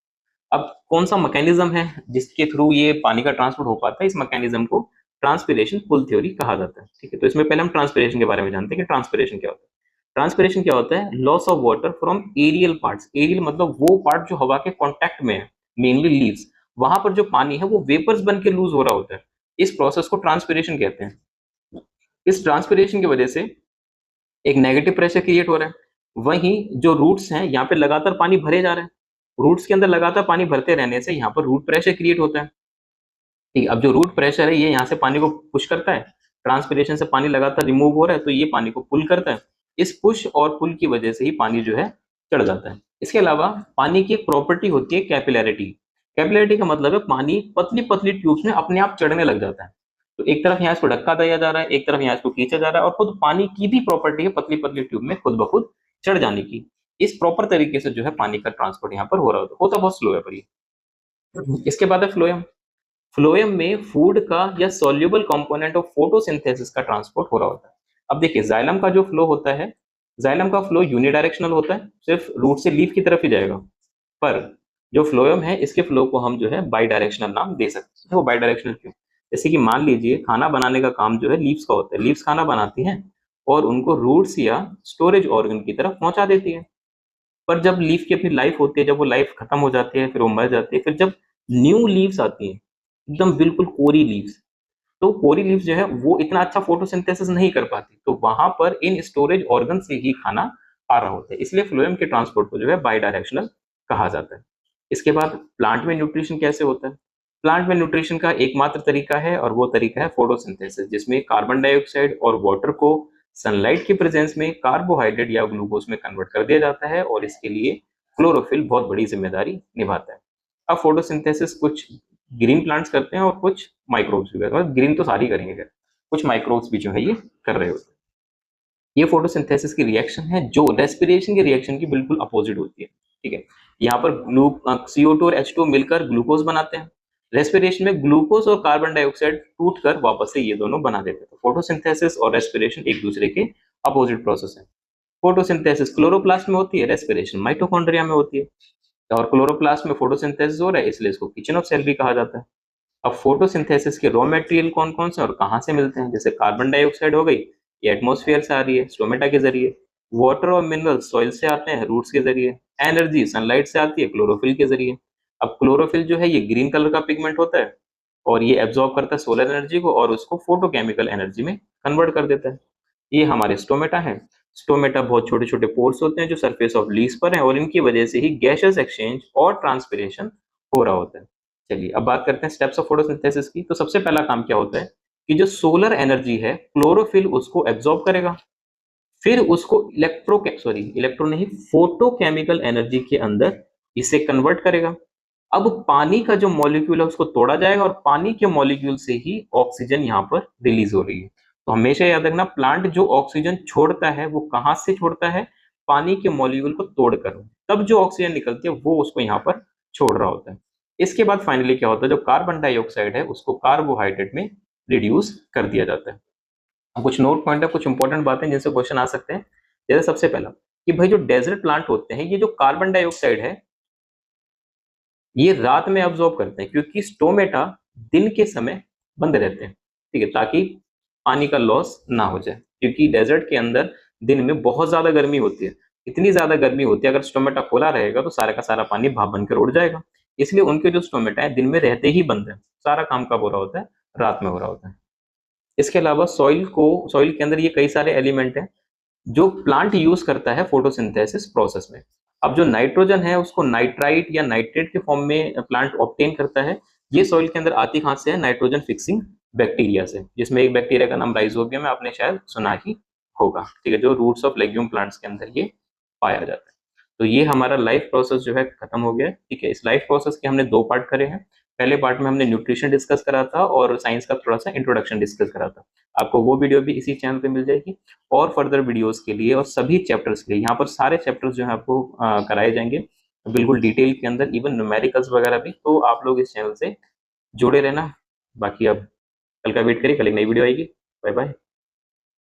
अब कौन सा मैकेनिज्म है जिसके थ्रू ये पानी का ट्रांसपोर्ट हो पाता है, इस मैकेनिज्म को ट्रांसपिरेशन पुल थ्योरी कहा जाता है। ठीक है, तो इसमें पहले हम ट्रांसपिरेशन के बारे में जानते हैं कि ट्रांसपिरेशन क्या होता है। ट्रांसपिरेशन क्या होता है, loss of water from aerial parts. Aerial मतलब वो पार्ट जो हवा के कांटेक्ट में है, मेनली लीव्स, वहां पर जो पानी है वो वेपर्स बन के लूज हो रहा होता है। इस प्रोसेस को ट्रांसपिरेशन कहते हैं। इस ट्रांसपिरेशन की वजह से एक नेगेटिव प्रेशर क्रिएट हो रहा है। वहीं जो रूट्स हैं यहाँ पे लगातार पानी भरे जा रहे हैं, रूट्स के अंदर लगातार पानी भरते रहने से यहाँ पर रूट प्रेशर क्रिएट होता है। ठीक है, अब जो रूट प्रेशर है ये यहाँ से पानी को पुश करता है, ट्रांसपिरेशन से पानी लगातार रिमूव हो रहा है तो ये पानी को पुल करता है। इस पुश और पुल की वजह से ही पानी जो है चढ़ जाता है। इसके अलावा पानी की एक प्रॉपर्टी होती है कैपिलैरिटी। कैपिलैरिटी का मतलब है पानी पतली-पतली ट्यूब्स में अपने आप चढ़ने लग जाता है। तो एक तरफ यहाँ इसको धक्का दिया जा रहा है, एक तरफ यहाँ इसको खींचा जा रहा है और खुद पानी की भी प्रॉपर्टी है पतली-पतली ट्यूब में खुद ब खुद चढ़ जाने की। इस प्रॉपर तरीके से जो है पानी का ट्रांसपोर्ट यहाँ पर हो रहा होता बहुत स्लो है पर ये। इसके बाद है फ्लोएम। फ्लोएम में फूड का या सॉल्युबल कंपोनेंट ऑफ फोटोसिंथेसिस का ट्रांसपोर्ट हो रहा होता है। अब देखिए जाइलम का जो फ्लो होता है, जाइलम का फ्लो यूनिडायरेक्शनल होता है, सिर्फ रूट से लीफ की तरफ ही जाएगा। पर जो फ्लोएम है इसके फ्लो को हम जो है बाई डायरेक्शनल नाम दे सकते हैं। वो बाई डायरेक्शनल क्यों? जैसे कि मान लीजिए खाना बनाने का काम जो है लीव्स का होता है, लीव्स खाना बनाती हैं और उनको रूट्स या स्टोरेज ऑर्गन की तरफ पहुंचा देती है। पर जब लीफ की अपनी लाइफ होती है, जब वो लाइफ खत्म हो जाती है, फिर वो मर जाती है, फिर जब न्यू लीव्स आती हैं, एकदम बिल्कुल कोरी लीव्स, तो कोरी लीव्स जो है वो इतना अच्छा फोटोसिंथेसिस नहीं कर पाती, तो वहां पर इन स्टोरेज ऑर्गन से ही खाना आ रहा होता है। इसलिए फ्लोएम के ट्रांसपोर्ट को जो है बाई डायरेक्शनल कहा जाता है। इसके बाद प्लांट में न्यूट्रिशन कैसे होता है? प्लांट में न्यूट्रिशन का एकमात्र तरीका है और वो तरीका है फोटोसिंथेसिस, जिसमें कार्बन डाइऑक्साइड और वाटर को सनलाइट की प्रेजेंस में कार्बोहाइड्रेट या ग्लूकोज में कन्वर्ट कर दिया जाता है और इसके लिए क्लोरोफिल बहुत बड़ी जिम्मेदारी निभाता है। अब फोटोसिंथेसिस कुछ ग्रीन प्लांट्स करते हैं और कुछ माइक्रोब्स भी करते हैं, ग्रीन तो सारी करेंगे खैर, कुछ माइक्रोब्स भी जो है ये कर रहे होते हैं। ये फोटोसिंथेसिस की रिएक्शन है जो रेस्पिरेशन के रिएक्शन की बिल्कुल अपोजिट होती है। ठीक है, यहाँ पर CO2 और H2 मिलकर ग्लूकोज बनाते हैं। रेस्पिरेशन में ग्लूकोज और कार्बन डाइऑक्साइड टूटकर वापस से ये दोनों बना देते हैं। तो फोटोसिंथेसिस और रेस्पिरेशन एक दूसरे के अपोजिट प्रोसेस है। फोटोसिंथेसिस क्लोरोप्लास्ट में होती है, रेस्पिरेशन माइटोकॉन्ड्रिया में होती है। और क्लोरोप्लास्ट में फोटोसिंथेसिस हो रहा है इसलिए इसको किचन ऑफ सेल भी कहा जाता है। अब फोटोसिंथेसिस के रॉ मटेरियल कौन-कौन से और कहाँ से मिलते हैं? जैसे कार्बन डाइऑक्साइड हो गई, ये एटमॉस्फेयर से आ रही है स्टोमेटा के जरिए। वाटर और मिनरल्स सॉइल से आते हैं रूट्स के जरिए। एनर्जी सनलाइट से आती है क्लोरोफिल के जरिए। अब क्लोरोफिल जो है ये ग्रीन कलर का पिगमेंट होता है और ये एब्जॉर्ब करता है सोलर एनर्जी को और उसको फोटोकेमिकल एनर्जी में कन्वर्ट कर देता है। ये हमारे स्टोमेटा है। स्टोमेटा बहुत छोटे-छोटे पोर्स होते हैं जो सरफेस ऑफ लीव्स पर हैं और इनकी वजह से ही गैसेस एक्सचेंज और ट्रांसपिरेशन हो रहा होता है। चलिए अब बात करते हैं स्टेप्स ऑफ फोटोसिंथेसिस की। तो सबसे पहला काम क्या होता है कि जो सोलर एनर्जी है क्लोरोफिल उसको एब्जॉर्ब करेगा, फिर उसको इलेक्ट्रो नहीं फोटोकेमिकल एनर्जी के अंदर इसे कन्वर्ट करेगा। अब पानी का जो मॉलिक्यूल है उसको तोड़ा जाएगा और पानी के मॉलिक्यूल से ही ऑक्सीजन यहाँ पर रिलीज हो रही है। तो हमेशा याद रखना प्लांट जो ऑक्सीजन छोड़ता है वो कहाँ से छोड़ता है? पानी के मॉलिक्यूल को तोड़कर। तब जो ऑक्सीजन निकलती है वो उसको यहाँ पर छोड़ रहा होता है। इसके बाद फाइनली क्या होता है, जो कार्बन डाइऑक्साइड है उसको कार्बोहाइड्रेट में रिड्यूस कर दिया जाता है। अब कुछ नोट पॉइंट है, कुछ इंपॉर्टेंट बातें जिनसे क्वेश्चन आ सकते हैं। जैसे सबसे पहला कि भाई जो डेजर्ट प्लांट होते हैं ये जो कार्बन डाइऑक्साइड है ये रात में अब्सॉर्ब करते हैं क्योंकि स्टोमेटा दिन के समय बंद रहते हैं। ठीक है, ताकि पानी का लॉस ना हो जाए, क्योंकि डेजर्ट के अंदर दिन में बहुत ज्यादा गर्मी होती है। इतनी ज्यादा गर्मी होती है अगर स्टोमेटा खुला रहेगा तो सारा का सारा पानी भाप बनकर उड़ जाएगा। इसलिए उनके जो स्टोमेटा है दिन में रहते ही बंद है, सारा काम कब हो रहा होता है? रात में हो रहा होता है। इसके अलावा सॉइल के अंदर ये कई सारे एलिमेंट हैं जो प्लांट यूज करता है फोटोसिंथेसिस प्रोसेस में। अब जो नाइट्रोजन है उसको नाइट्राइट या नाइट्रेट के फॉर्म में प्लांट ऑब्टेन करता है। ये सॉइल के अंदर आती कहां से है? नाइट्रोजन फिक्सिंग बैक्टीरिया से, जिसमें एक बैक्टीरिया का नाम राइजोबियम है, आपने शायद सुना ही होगा। ठीक है, जो रूट्स ऑफ लेग्यूम प्लांट्स के अंदर ये पाया जाता है। तो ये हमारा लाइफ प्रोसेस जो है खत्म हो गया है। ठीक है, इस लाइफ प्रोसेस के हमने 2 पार्ट करे हैं। पहले पार्ट में हमने न्यूट्रिशन डिस्कस करा था और साइंस का थोड़ा सा इंट्रोडक्शन डिस्कस करा था। आपको वो वीडियो भी इसी चैनल पे मिल जाएगी। और फर्दर वीडियोस के लिए और सभी चैप्टर्स के लिए यहाँ पर सारे चैप्टर्स जो है आपको कराए जाएंगे बिल्कुल डिटेल के अंदर, इवन न्यूमेरिकल्स वगैरह भी। तो आप लोग इस चैनल से जुड़े रहना। बाकी अब कल का वेट करिए, कल एक नई वीडियो आएगी। Bye bye.